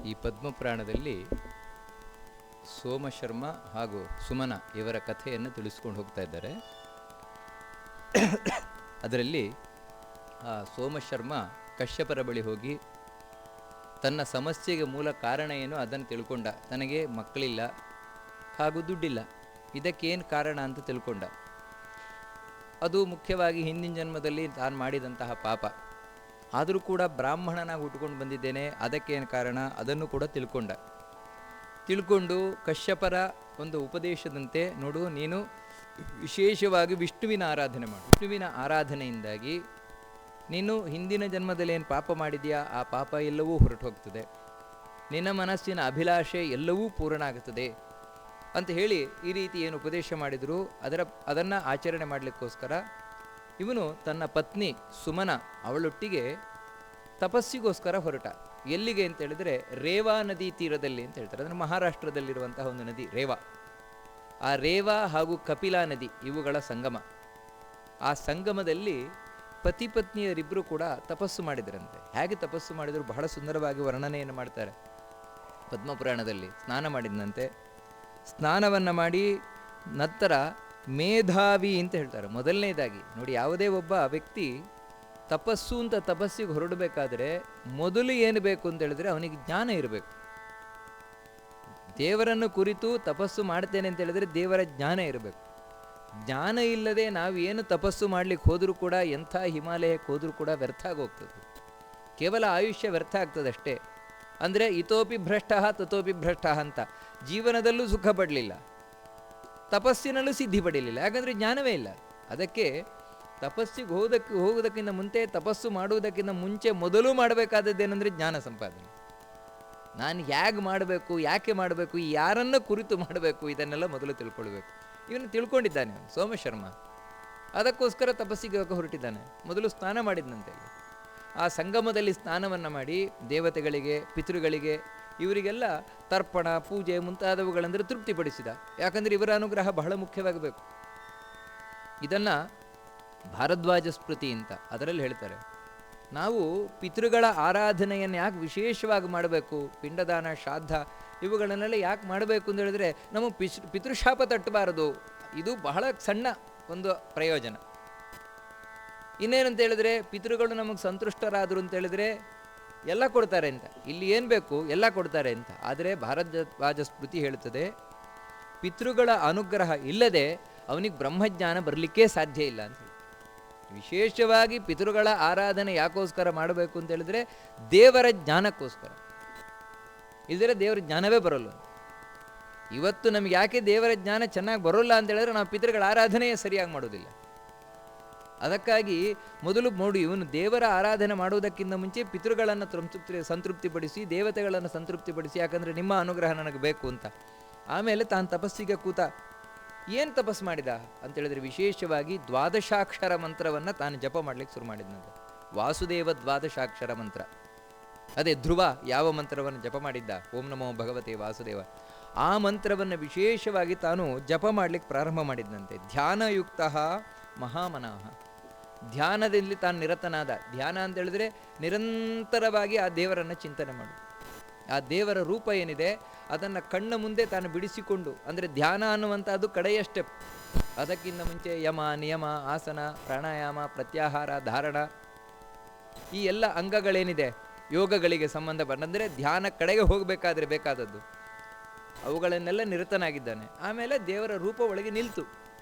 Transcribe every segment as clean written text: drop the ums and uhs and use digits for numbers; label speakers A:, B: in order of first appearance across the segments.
A: ಈ ಪದ್ಮಪುರಾಣದಲ್ಲಿ ಸೋಮಶರ್ಮ ಹಾಗೂ ಸುಮನ ಇವರ ಕಥೆಯನ್ನು ತಿಳಿಸ್ಕೊಂಡು ಹೋಗ್ತಾ ಇದ್ದಾರೆ. ಅದರಲ್ಲಿ ಆ ಸೋಮಶರ್ಮ ಕಶ್ಯಪರ ಬಳಿ ಹೋಗಿ ತನ್ನ ಸಮಸ್ಯೆಗೆ ಮೂಲ ಕಾರಣ ಏನು ಅದನ್ನು ತಿಳ್ಕೊಂಡ. ತನಗೆ ಮಕ್ಕಳಿಲ್ಲ ಹಾಗೂ ದುಡ್ಡಿಲ್ಲ, ಇದಕ್ಕೇನು ಕಾರಣ ಅಂತ ತಿಳ್ಕೊಂಡ. ಅದು ಮುಖ್ಯವಾಗಿ ಹಿಂದಿನ ಜನ್ಮದಲ್ಲಿ ತಾನು ಮಾಡಿದಂತಹ ಪಾಪ. ಆದರೂ ಕೂಡ ಬ್ರಾಹ್ಮಣನಾಗಿ ಹುಟ್ಕೊಂಡು ಬಂದಿದ್ದೇನೆ, ಅದಕ್ಕೇನು ಕಾರಣ ಅದನ್ನು ಕೂಡ ತಿಳ್ಕೊಂಡು ಕಶ್ಯಪರ ಒಂದು ಉಪದೇಶದಂತೆ, ನೋಡು ನೀನು ವಿಶೇಷವಾಗಿ ವಿಷ್ಣುವಿನ ಆರಾಧನೆ ಮಾಡು. ವಿಷ್ಣುವಿನ ಆರಾಧನೆಯಿಂದಾಗಿ ನೀನು ಹಿಂದಿನ ಜನ್ಮದಲ್ಲಿ ಏನು ಪಾಪ ಮಾಡಿದೆಯಾ ಆ ಪಾಪ ಎಲ್ಲವೂ ಹೊರಟು ಹೋಗ್ತದೆ, ನಿನ್ನ ಮನಸ್ಸಿನ ಅಭಿಲಾಷೆ ಎಲ್ಲವೂ ಪೂರ್ಣ ಆಗುತ್ತದೆ ಅಂತ ಹೇಳಿ ಈ ರೀತಿ ಏನು ಉಪದೇಶ ಮಾಡಿದರು ಅದನ್ನು ಆಚರಣೆ ಮಾಡಲಿಕ್ಕೋಸ್ಕರ ಇವನು ತನ್ನ ಪತ್ನಿ ಸುಮನ ಅವಳೊಟ್ಟಿಗೆ ತಪಸ್ಸಿಗೋಸ್ಕರ ಹೊರಟ. ಎಲ್ಲಿಗೆ ಅಂತ ಹೇಳಿದರೆ ರೇವಾ ನದಿ ತೀರದಲ್ಲಿ ಅಂತ ಹೇಳ್ತಾರೆ. ಅಂದರೆ ಮಹಾರಾಷ್ಟ್ರದಲ್ಲಿರುವಂತಹ ಒಂದು ನದಿ ರೇವಾ. ಆ ರೇವಾ ಹಾಗೂ ಕಪಿಲಾ ನದಿ ಇವುಗಳ ಸಂಗಮ. ಆ ಸಂಗಮದಲ್ಲಿ ಪತಿ ಪತ್ನಿಯರಿಬ್ಬರು ಕೂಡ ತಪಸ್ಸು ಮಾಡಿದರಂತೆ. ಹೇಗೆ ತಪಸ್ಸು ಮಾಡಿದರು ಬಹಳ ಸುಂದರವಾಗಿ ವರ್ಣನೆಯನ್ನು ಮಾಡ್ತಾರೆ ಪದ್ಮಪುರಾಣದಲ್ಲಿ. ಸ್ನಾನ ಮಾಡಿದಂತೆ, ಸ್ನಾನವನ್ನು ಮಾಡಿ ನಂತರ ಮೇಧಾವಿ ಅಂತ ಹೇಳ್ತಾರೆ. ಮೊದಲನೇದಾಗಿ ನೋಡಿ, ಯಾವುದೇ ಒಬ್ಬ ವ್ಯಕ್ತಿ ತಪಸ್ಸು ಅಂತ ತಪಸ್ಸಿಗೆ ಹೊರಡಬೇಕಾದ್ರೆ ಮೊದಲು ಏನು ಬೇಕು ಅಂತ ಹೇಳಿದ್ರೆ ಅವನಿಗೆ ಜ್ಞಾನ ಇರಬೇಕು. ದೇವರನ್ನು ಕುರಿತು ತಪಸ್ಸು ಮಾಡ್ತೇನೆ ಅಂತ ಹೇಳಿದ್ರೆ ದೇವರ ಜ್ಞಾನ ಇರಬೇಕು. ಜ್ಞಾನ ಇಲ್ಲದೆ ನಾವು ಏನು ತಪಸ್ಸು ಮಾಡ್ಲಿಕ್ಕೆ ಹೋದರೂ ಕೂಡ, ಎಂಥ ಹಿಮಾಲಯಕ್ಕೆ ಹೋದರೂ ಕೂಡ ವ್ಯರ್ಥ ಆಗೋಗ್ತದೆ. ಕೇವಲ ಆಯುಷ್ಯ ವ್ಯರ್ಥ ಆಗ್ತದಷ್ಟೇ. ಅಂದರೆ ಇತೋಪಿ ಭ್ರಷ್ಟ ತತೋಪಿ ಭ್ರಷ್ಟ ಅಂತ ಜೀವನದಲ್ಲೂ ಸುಖ ಪಡಲಿಲ್ಲ, ತಪಸ್ಸಿನಲ್ಲೂ ಸಿದ್ಧಿ ಪಡಲಿಲ್ಲ. ಯಾಕಂದರೆ ಜ್ಞಾನವೇ ಇಲ್ಲ. ಅದಕ್ಕೆ ತಪಸ್ಸಿಗೆ ಹೋಗೋದಕ್ಕಿಂತ ಮುಂಚೆ, ತಪಸ್ಸು ಮಾಡುವುದಕ್ಕಿಂತ ಮುಂಚೆ ಮೊದಲು ಮಾಡಬೇಕಾದದ್ದೇನೆಂದರೆ ಜ್ಞಾನ ಸಂಪಾದನೆ. ನಾನು ಹೇಗೆ ಮಾಡಬೇಕು, ಯಾಕೆ ಮಾಡಬೇಕು, ಯಾರನ್ನು ಕುರಿತು ಮಾಡಬೇಕು, ಇದನ್ನೆಲ್ಲ ಮೊದಲು ತಿಳ್ಕೊಳ್ಬೇಕು. ಇವನು ತಿಳ್ಕೊಂಡಿದ್ದಾನೆ ಸೋಮಶರ್ಮ. ಅದಕ್ಕೋಸ್ಕರ ತಪಸ್ಸಿಗೆ ಹೊರಟಿದ್ದಾನೆ. ಮೊದಲು ಸ್ನಾನ ಮಾಡಿದಂತೆ. ಆ ಸಂಗಮದಲ್ಲಿ ಸ್ನಾನವನ್ನು ಮಾಡಿ ದೇವತೆಗಳಿಗೆ, ಪಿತೃಗಳಿಗೆ, ಇವರಿಗೆಲ್ಲ ತರ್ಪಣ, ಪೂಜೆ ಮುಂತಾದವುಗಳೆಂದರೆ ತೃಪ್ತಿಪಡಿಸಿದ. ಯಾಕಂದರೆ ಇವರ ಅನುಗ್ರಹ ಬಹಳ ಮುಖ್ಯವಾಗಬೇಕು. ಇದನ್ನು ಭಾರದ್ವಾಜ ಸ್ಮೃತಿ ಅಂತ ಅದರಲ್ಲಿ ಹೇಳ್ತಾರೆ. ನಾವು ಪಿತೃಗಳ ಆರಾಧನೆಯನ್ನು ಯಾಕೆ ವಿಶೇಷವಾಗಿ ಮಾಡಬೇಕು, ಪಿಂಡದಾನ, ಶ್ರಾದ್ದ ಇವುಗಳನ್ನೆಲ್ಲ ಯಾಕೆ ಮಾಡಬೇಕು ಅಂತ ಹೇಳಿದ್ರೆ ನಮ್ಮ ಪಿತೃಶಾಪ ತಟ್ಟಬಾರದು. ಇದು ಬಹಳ ಸಣ್ಣ ಒಂದು ಪ್ರಯೋಜನ. ಇನ್ನೇನಂತ ಹೇಳಿದ್ರೆ ಪಿತೃಗಳು ನಮಗೆ ಸಂತುಷ್ಟರಾದರು ಅಂತ ಹೇಳಿದ್ರೆ ಎಲ್ಲ ಕೊಡ್ತಾರೆ ಅಂತ, ಇಲ್ಲಿ ಏನು ಬೇಕು ಎಲ್ಲ ಕೊಡ್ತಾರೆ ಅಂತ. ಆದರೆ ಭಾರದ್ವಾಜ ಸ್ಮೃತಿ ಹೇಳುತ್ತದೆ, ಪಿತೃಗಳ ಅನುಗ್ರಹ ಇಲ್ಲದೆ ಅವನಿಗೆ ಬ್ರಹ್ಮಜ್ಞಾನ ಬರಲಿಕ್ಕೇ ಸಾಧ್ಯ ಇಲ್ಲ ಅಂತ ಹೇಳಿ. ವಿಶೇಷವಾಗಿ ಪಿತೃಗಳ ಆರಾಧನೆ ಯಾಕೋಸ್ಕರ ಮಾಡಬೇಕು ಅಂತ ಹೇಳಿದ್ರೆ ದೇವರ ಜ್ಞಾನಕ್ಕೋಸ್ಕರ. ಇಲ್ಲದ್ರೆ ದೇವರ ಜ್ಞಾನವೇ ಬರೋಲ್ಲ. ಇವತ್ತು ನಮ್ಗೆ ಯಾಕೆ ದೇವರ ಜ್ಞಾನ ಚೆನ್ನಾಗಿ ಬರೋಲ್ಲ ಅಂತ ಹೇಳಿದ್ರೆ ನಾವು ಪಿತೃಗಳ ಆರಾಧನೆಯೇ ಸರಿಯಾಗಿ ಮಾಡೋದಿಲ್ಲ. ಅದಕ್ಕಾಗಿ ಮೊದಲು ನೋಡಿ, ಇವನು ದೇವರ ಆರಾಧನೆ ಮಾಡುವುದಕ್ಕಿಂತ ಮುಂಚೆ ಪಿತೃಗಳನ್ನು ಸಂತೃಪ್ತಿಪಡಿಸಿ, ದೇವತೆಗಳನ್ನು ಸಂತೃಪ್ತಿಪಡಿಸಿ, ಯಾಕಂದರೆ ನಿಮ್ಮ ಅನುಗ್ರಹ ನನಗೆ ಬೇಕು ಅಂತ. ಆಮೇಲೆ ತಾನು ತಪಸ್ಸಿಗೆ ಕೂತ. ಏನು ತಪಸ್ಸು ಮಾಡಿದ ಅಂತೇಳಿದ್ರೆ ವಿಶೇಷವಾಗಿ ದ್ವಾದಶಾಕ್ಷರ ಮಂತ್ರವನ್ನು ತಾನು ಜಪ ಮಾಡಲಿಕ್ಕೆ ಶುರು ಮಾಡಿದ್ನಂತೆ. ವಾಸುದೇವ ದ್ವಾದಶಾಕ್ಷರ ಮಂತ್ರ. ಅದೇ ಧ್ರುವ ಯಾವ ಮಂತ್ರವನ್ನು ಜಪ ಮಾಡಿದ್ದ, ಓಂ ನಮೋ ಭಗವತೆ ವಾಸುದೇವ, ಆ ಮಂತ್ರವನ್ನು ವಿಶೇಷವಾಗಿ ತಾನು ಜಪ ಮಾಡಲಿಕ್ಕೆ ಪ್ರಾರಂಭ ಮಾಡಿದ್ದಂತೆ. ಧ್ಯಾನಯುಕ್ತ ಮಹಾಮನಃ. ಧ್ಯಾನದಲ್ಲಿ ತಾನು ನಿರತನಾದ. ಧ್ಯಾನ ಅಂತ ಹೇಳಿದ್ರೆ ನಿರಂತರವಾಗಿ ಆ ದೇವರನ್ನು ಚಿಂತನೆ ಮಾಡು. ಆ ದೇವರ ರೂಪ ಏನಿದೆ ಅದನ್ನು ಕಣ್ಣ ಮುಂದೆ ತಾನು ಬಿಡಿಸಿಕೊಂಡು, ಅಂದರೆ ಧ್ಯಾನ ಅನ್ನುವಂಥದ್ದು ಕಡೆಯ ಸ್ಟೆಪ್. ಅದಕ್ಕಿಂತ ಮುಂಚೆ ಯಮ, ನಿಯಮ, ಆಸನ, ಪ್ರಾಣಾಯಾಮ, ಪ್ರತ್ಯಾಹಾರ, ಧಾರಣ, ಈ ಎಲ್ಲ ಅಂಗಗಳೇನಿದೆ ಯೋಗಗಳಿಗೆ ಸಂಬಂಧಪಟ್ಟಂದರೆ ಧ್ಯಾನ ಕಡೆಗೆ ಹೋಗಬೇಕಾದ್ರೆ ಬೇಕಾದದ್ದು ಅವುಗಳನ್ನೆಲ್ಲ ನಿರತನಾಗಿದ್ದಾನೆ. ಆಮೇಲೆ ದೇವರ ರೂಪ ಒಳಗೆ ನಿಲ್ತು.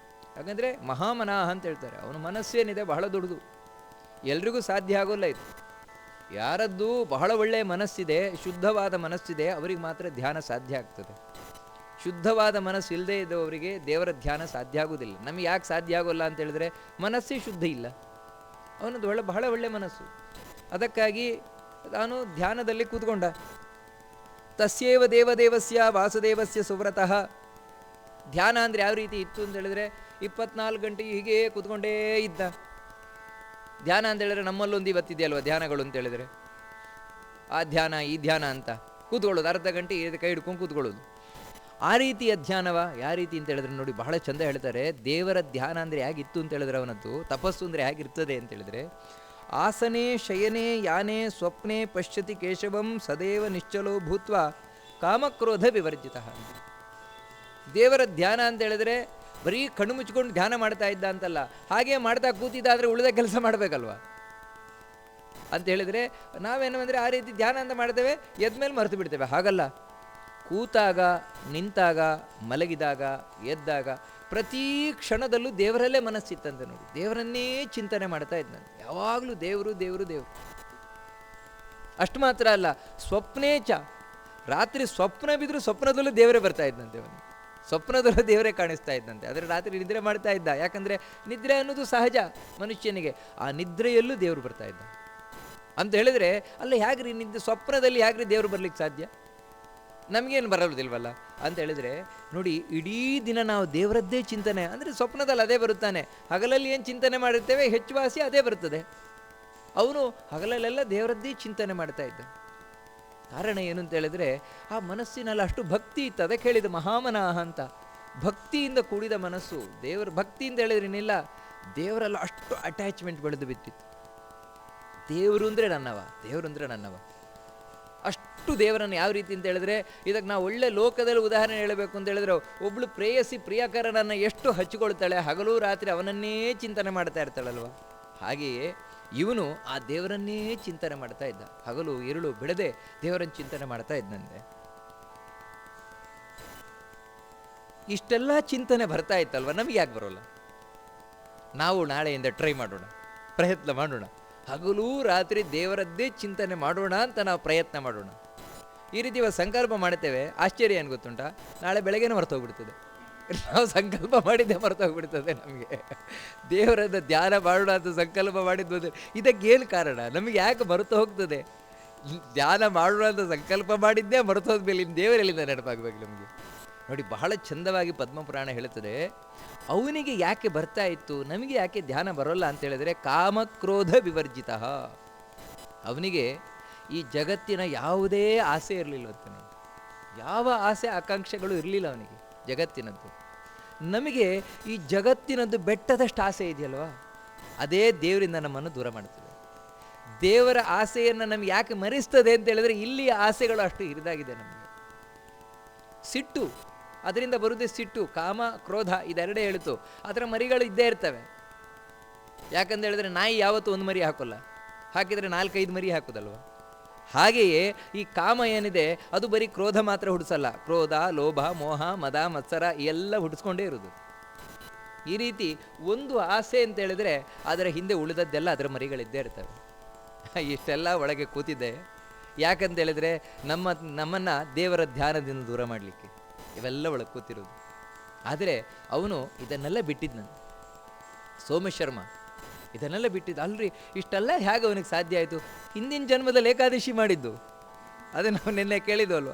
A: ಯಾಕಂದರೆ ಮಹಾಮನಃ ಅಂತ ಹೇಳ್ತಾರೆ. ಅವನ ಮನಸ್ಸೇನಿದೆ ಬಹಳ ದೊಡ್ಡದು, ಎಲ್ರಿಗೂ ಸಾಧ್ಯ ಆಗೋಲ್ಲ ಇದು. ಯಾರದ್ದು ಬಹಳ ಒಳ್ಳೆಯ ಮನಸ್ಸಿದೆ, ಶುದ್ಧವಾದ ಮನಸ್ಸಿದೆ, ಅವರಿಗೆ ಮಾತ್ರ ಧ್ಯಾನ ಸಾಧ್ಯ ಆಗ್ತದೆ. ಶುದ್ಧವಾದ ಮನಸ್ಸು ಇಲ್ಲದೆ ಇದ್ದವರಿಗೆ ದೇವರ ಧ್ಯಾನ ಸಾಧ್ಯ ಆಗೋದಿಲ್ಲ. ನಮಗೆ ಯಾಕೆ ಸಾಧ್ಯ ಆಗೋಲ್ಲ ಅಂತ ಹೇಳಿದ್ರೆ ಮನಸ್ಸೇ ಶುದ್ಧ ಇಲ್ಲ. ಅವನದು ಬಹಳ ಒಳ್ಳೆಯ ಮನಸ್ಸು. ಅದಕ್ಕಾಗಿ ತಾನು ಧ್ಯಾನದಲ್ಲಿ ಕೂತ್ಕೊಂಡ. ತಸ್ಯೇವ ದೇವದೇವಸ್ಯ ವಾಸುದೇವಸ್ಯ ಸುವ್ರತಃ. ಧ್ಯಾನ ಅಂದರೆ ಯಾವ ರೀತಿ ಇತ್ತು ಅಂತ ಹೇಳಿದ್ರೆ 24 ಗಂಟೆ ಹೀಗೆ ಕೂತ್ಕೊಂಡೇ ಇದ್ದ. ಧ್ಯಾನ ಅಂತ ಹೇಳಿದ್ರೆ ನಮ್ಮಲ್ಲೊಂದು ಇವತ್ತಿದೆಯಲ್ವ ಧ್ಯಾನಗಳು ಅಂತ ಹೇಳಿದ್ರೆ, ಆ ಧ್ಯಾನ ಈ ಧ್ಯಾನ ಅಂತ ಕೂತ್ಕೊಳ್ಳೋದು, ಅರ್ಧ ಗಂಟೆ ಕೈ ಹಿಡ್ಕೊಂಡು ಕೂತ್ಕೊಳ್ಳೋದು. ಆ ರೀತಿಯ ಧ್ಯಾನವ ಯಾವ ರೀತಿ ಅಂತ ಹೇಳಿದ್ರೆ ನೋಡಿ, ಬಹಳ ಚಂದ ಹೇಳ್ತಾರೆ. ದೇವರ ಧ್ಯಾನ ಅಂದರೆ ಹೇಗಿತ್ತು ಅಂತ ಹೇಳಿದ್ರೆ, ಅವನದ್ದು ತಪಸ್ಸು ಅಂದರೆ ಹೇಗಿರ್ತದೆ ಅಂತ ಹೇಳಿದ್ರೆ, ಆಸನೆ ಶಯನೆ ಯಾನೆ ಸ್ವಪ್ನೆ ಪಶ್ಯತಿ ಕೇಶವಂ ಸದೇವ ನಿಶ್ಚಲೋ ಭೂತ್ವ ಕಾಮಕ್ರೋಧ ವಿವರ್ಜಿತ. ದೇವರ ಧ್ಯಾನ ಅಂತ ಹೇಳಿದ್ರೆ ಬರೀ ಕಣ್ಣು ಮುಚ್ಕೊಂಡು ಧ್ಯಾನ ಮಾಡ್ತಾ ಇದ್ದ ಅಂತಲ್ಲ, ಹಾಗೆ ಮಾಡ್ತಾ ಕೂತಿದ್ದಾದರೆ ಉಳಿದ ಕೆಲಸ ಮಾಡಬೇಕಲ್ವ ಅಂತ ಹೇಳಿದರೆ ನಾವೇನು ಅಂದರೆ ಆ ರೀತಿ ಧ್ಯಾನ ಅಂತ ಮಾಡ್ತೇವೆ, ಎದ್ಮೇಲೆ ಮರೆತು ಬಿಡ್ತೇವೆ. ಹಾಗಲ್ಲ, ಕೂತಾಗ, ನಿಂತಾಗ, ಮಲಗಿದಾಗ, ಎದ್ದಾಗ ಪ್ರತಿ ಕ್ಷಣದಲ್ಲೂ ದೇವರಲ್ಲೇ ಮನಸ್ಸಿತ್ತಂತೆ ನೋಡಿ. ದೇವರನ್ನೇ ಚಿಂತನೆ ಮಾಡ್ತಾ ಇದ್ದಂತೆ, ಯಾವಾಗಲೂ ದೇವರು ದೇವರು ದೇವರು. ಅಷ್ಟು ಮಾತ್ರ ಅಲ್ಲ, ಸ್ವಪ್ನೇಚ, ರಾತ್ರಿ ಸ್ವಪ್ನ ಬಿದ್ದರೂ ಸ್ವಪ್ನದಲ್ಲೂ ದೇವರೇ ಬರ್ತಾ ಇದ್ದಂತೆ ಅವನಿಗೆ. ಸ್ವಪ್ನದಲ್ಲೂ ದೇವರೇ ಕಾಣಿಸ್ತಾ ಇದ್ದಂತೆ. ಆದರೆ ರಾತ್ರಿ ನಿದ್ರೆ ಮಾಡ್ತಾ ಇದ್ದ, ಯಾಕಂದರೆ ನಿದ್ರೆ ಅನ್ನೋದು ಸಹಜ ಮನುಷ್ಯನಿಗೆ. ಆ ನಿದ್ರೆಯಲ್ಲೂ ದೇವರು ಬರ್ತಾ ಇದ್ದ ಅಂತ ಹೇಳಿದರೆ, ಅಲ್ಲ ಹೇಗ್ರಿ ಸ್ವಪ್ನದಲ್ಲಿ ಹೇಗ್ರಿ ದೇವರು ಬರ್ಲಿಕ್ಕೆ ಸಾಧ್ಯ? ನಮಗೇನು ಬರೋದಿಲ್ವಲ್ಲ ಅಂತ ಹೇಳಿದರೆ ನೋಡಿ, ಇಡೀ ದಿನ ನಾವು ದೇವರದ್ದೇ ಚಿಂತನೆ ಅಂದರೆ ಸ್ವಪ್ನದಲ್ಲಿ ಅದೇ ಬರುತ್ತಾನೆ. ಹಗಲಲ್ಲಿ ಏನು ಚಿಂತನೆ ಮಾಡಿರ್ತೇವೆ ಹೆಚ್ಚು ವಾಸಿ ಅದೇ ಬರ್ತದೆ. ಅವನು ಹಗಲಲ್ಲೆಲ್ಲ ದೇವರದ್ದೇ ಚಿಂತನೆ ಮಾಡ್ತಾ ಇದ್ದ. ಕಾರಣ ಏನು ಅಂತ ಹೇಳಿದ್ರೆ, ಆ ಮನಸ್ಸಿನಲ್ಲಿ ಅಷ್ಟು ಭಕ್ತಿ ಇತ್ತು. ಅದಕ್ಕೆ ಹೇಳಿದ ಮಹಾಮನಃ ಅಂತ. ಭಕ್ತಿಯಿಂದ ಕೂಡಿದ ಮನಸ್ಸು. ದೇವರ ಭಕ್ತಿ ಅಂತ ಹೇಳಿದ್ರೇನಿಲ್ಲ, ದೇವರೆಲ್ಲ ಅಷ್ಟು ಅಟ್ಯಾಚ್ಮೆಂಟ್ ಬೆಳೆದು ಬಿಟ್ಟಿತ್ತು. ದೇವರು ಅಂದರೆ ನನ್ನವ, ದೇವರು ಅಂದರೆ ನನ್ನವ, ಅಷ್ಟು ದೇವರನ್ನು. ಯಾವ ರೀತಿ ಅಂತ ಹೇಳಿದ್ರೆ, ಇದಕ್ಕೆ ನಾವು ಒಳ್ಳೆ ಲೋಕದಲ್ಲಿ ಉದಾಹರಣೆ ಹೇಳಬೇಕು ಅಂತ ಹೇಳಿದ್ರೆ, ಒಬ್ಬಳು ಪ್ರೇಯಸಿ ಪ್ರಿಯಕರನನ್ನು ಎಷ್ಟು ಹಚ್ಕೊಳ್ತಾಳೆ, ಹಗಲು ರಾತ್ರಿ ಅವನನ್ನೇ ಚಿಂತನೆ ಮಾಡ್ತಾ ಇರ್ತಾಳಲ್ವ. ಹಾಗೆಯೇ ಇವನು ಆ ದೇವರನ್ನೇ ಚಿಂತನೆ ಮಾಡ್ತಾ ಇದ್ದ. ಹಗಲು ഇരുಳು ಬಿಡದೆ ದೇವರನ್ನು ಚಿಂತನೆ ಮಾಡ್ತಾ ಇದ್ದಂತೆ. ಇಷ್ಟೆಲ್ಲ ಚಿಂತನೆ ಬರ್ತಾ ಇತ್ತಲ್ವ, ನಮಗೆ ಯಾಕೆ ಬರೋಲ್ಲ? ನಾವು ನಾಳೆಯಿಂದ ಟ್ರೈ ಮಾಡೋಣ, ಪ್ರಯತ್ನ ಮಾಡೋಣ. ಹಗಲು ರಾತ್ರಿ ದೇವರದ್ದೇ ಚಿಂತನೆ ಮಾಡೋಣ ಅಂತ ನಾವು ಪ್ರಯತ್ನ ಮಾಡೋಣ. ಈ ರೀತಿ ಸಂಕಲ್ಪ ಮಾಡ್ತೇವೆ. ಆಶ್ಚರ್ಯ ಏನು ಗೊತ್ತುಂಟಾ, ನಾಳೆ ಬೆಳಗ್ಗೆನೇ ಮರ್ತೋಗ್ಬಿಡ್ತದೆ. ನಾವು ಸಂಕಲ್ಪ ಮಾಡಿದ್ದೇ ಮರ್ತೋಗ್ಬಿಡ್ತದೆ ನಮಗೆ. ದೇವರದ್ದು ಧ್ಯಾನ ಮಾಡೋಣ ಅಂತ ಸಂಕಲ್ಪ ಮಾಡಿದ್ದು, ಇದಕ್ಕೇನು ಕಾರಣ? ನಮಗೆ ಯಾಕೆ ಮರೆತು ಹೋಗ್ತದೆ? ಧ್ಯಾನ ಮಾಡೋಣ ಅಂತ ಸಂಕಲ್ಪ ಮಾಡಿದ್ದೇ ಮರೆತು ಹೋದ್ಮೇಲೆ ಇನ್ನು ದೇವರೆಲ್ಲಿಂದ ನೆನಪಾಗಬೇಕು ನಮಗೆ? ನೋಡಿ, ಬಹಳ ಚಂದವಾಗಿ ಪದ್ಮಪುರಾಣ ಹೇಳುತ್ತದೆ, ಅವನಿಗೆ ಯಾಕೆ ಬರ್ತಾ ಇತ್ತು, ನಮಗೆ ಯಾಕೆ ಧ್ಯಾನ ಬರೋಲ್ಲ ಅಂತ ಹೇಳಿದ್ರೆ, ಕಾಮಕ್ರೋಧ ವಿವರ್ಜಿತ. ಅವನಿಗೆ ಈ ಜಗತ್ತಿನ ಯಾವುದೇ ಆಸೆ ಇರಲಿಲ್ಲ ಅಂತ. ಯಾವ ಆಸೆ ಆಕಾಂಕ್ಷೆಗಳು ಇರಲಿಲ್ಲ ಅವನಿಗೆ ಜಗತ್ತಿನದ್ದು. ನಮಗೆ ಈ ಜಗತ್ತಿನದ್ದು ಬೆಟ್ಟದಷ್ಟು ಆಸೆ ಇದೆಯಲ್ವಾ, ಅದೇ ದೇವರಿಂದ ನಮ್ಮನ್ನು ದೂರ ಮಾಡ್ತದೆ. ದೇವರ ಆಸೆಯನ್ನು ನಮ್ಗೆ ಯಾಕೆ ಮರೆಸ್ತದೆ ಅಂತ ಹೇಳಿದ್ರೆ, ಇಲ್ಲಿ ಆಸೆಗಳು ಅಷ್ಟು ಹಿರಿದಾಗಿದೆ ನಮಗೆ. ಸಿಟ್ಟು, ಅದರಿಂದ ಬರುವುದೇ ಸಿಟ್ಟು. ಕಾಮ ಕ್ರೋಧ ಇದೆರಡೇ ಹೇಳಿತು. ಅದರ ಮರಿಗಳು ಇದ್ದೇ ಇರ್ತವೆ. ಯಾಕಂತ ಹೇಳಿದ್ರೆ, ನಾಯಿ ಯಾವತ್ತೂ ಒಂದು ಮರಿ ಹಾಕೋಲ್ಲ, ಹಾಕಿದರೆ 4-5 ಮರಿ ಹಾಕೋದಲ್ವ. ಹಾಗೆಯೇ ಈ ಕಾಮ ಏನಿದೆ ಅದು ಬರೀ ಕ್ರೋಧ ಮಾತ್ರ ಹುಟ್ಟಿಸಲ್ಲ. ಕ್ರೋಧ, ಲೋಭ, ಮೋಹ, ಮದ, ಮತ್ಸರ ಎಲ್ಲ ಹುಟ್ಟಿಸ್ಕೊಂಡೇ ಇರೋದು. ಈ ರೀತಿ ಒಂದು ಆಸೆ ಅಂತ ಹೇಳಿದ್ರೆ ಅದರ ಹಿಂದೆ ಉಳಿದದ್ದೆಲ್ಲ ಅದರ ಮರಿಗಳಿದ್ದೇ ಇರ್ತವೆ. ಇಷ್ಟೆಲ್ಲ ಒಳಗೆ ಕೂತಿದ್ದೆ ಯಾಕಂತ ಹೇಳಿದ್ರೆ ನಮ್ಮನ್ನು ದೇವರ ಧ್ಯಾನದಿಂದ ದೂರ ಮಾಡಲಿಕ್ಕೆ ಇವೆಲ್ಲ ಒಳಗೆ ಕೂತಿರೋದು. ಆದರೆ ಅವನು ಇದನ್ನೆಲ್ಲ ಬಿಟ್ಟಿದ್ನಂತೆ, ಸೋಮಶರ್ಮ ಇದನ್ನೆಲ್ಲ ಬಿಟ್ಟಿದ್ದು. ಅಲ್ರಿ, ಇಷ್ಟೆಲ್ಲ ಹೇಗೆ ಅವನಿಗೆ ಸಾಧ್ಯ ಆಯಿತು? ಹಿಂದಿನ ಜನ್ಮದಲ್ಲಿ ಏಕಾದಶಿ ಮಾಡಿದ್ದು, ಅದೇ ನಾವು ನಿನ್ನೆ ಕೇಳಿದ್ವು ಅಲ್ವ.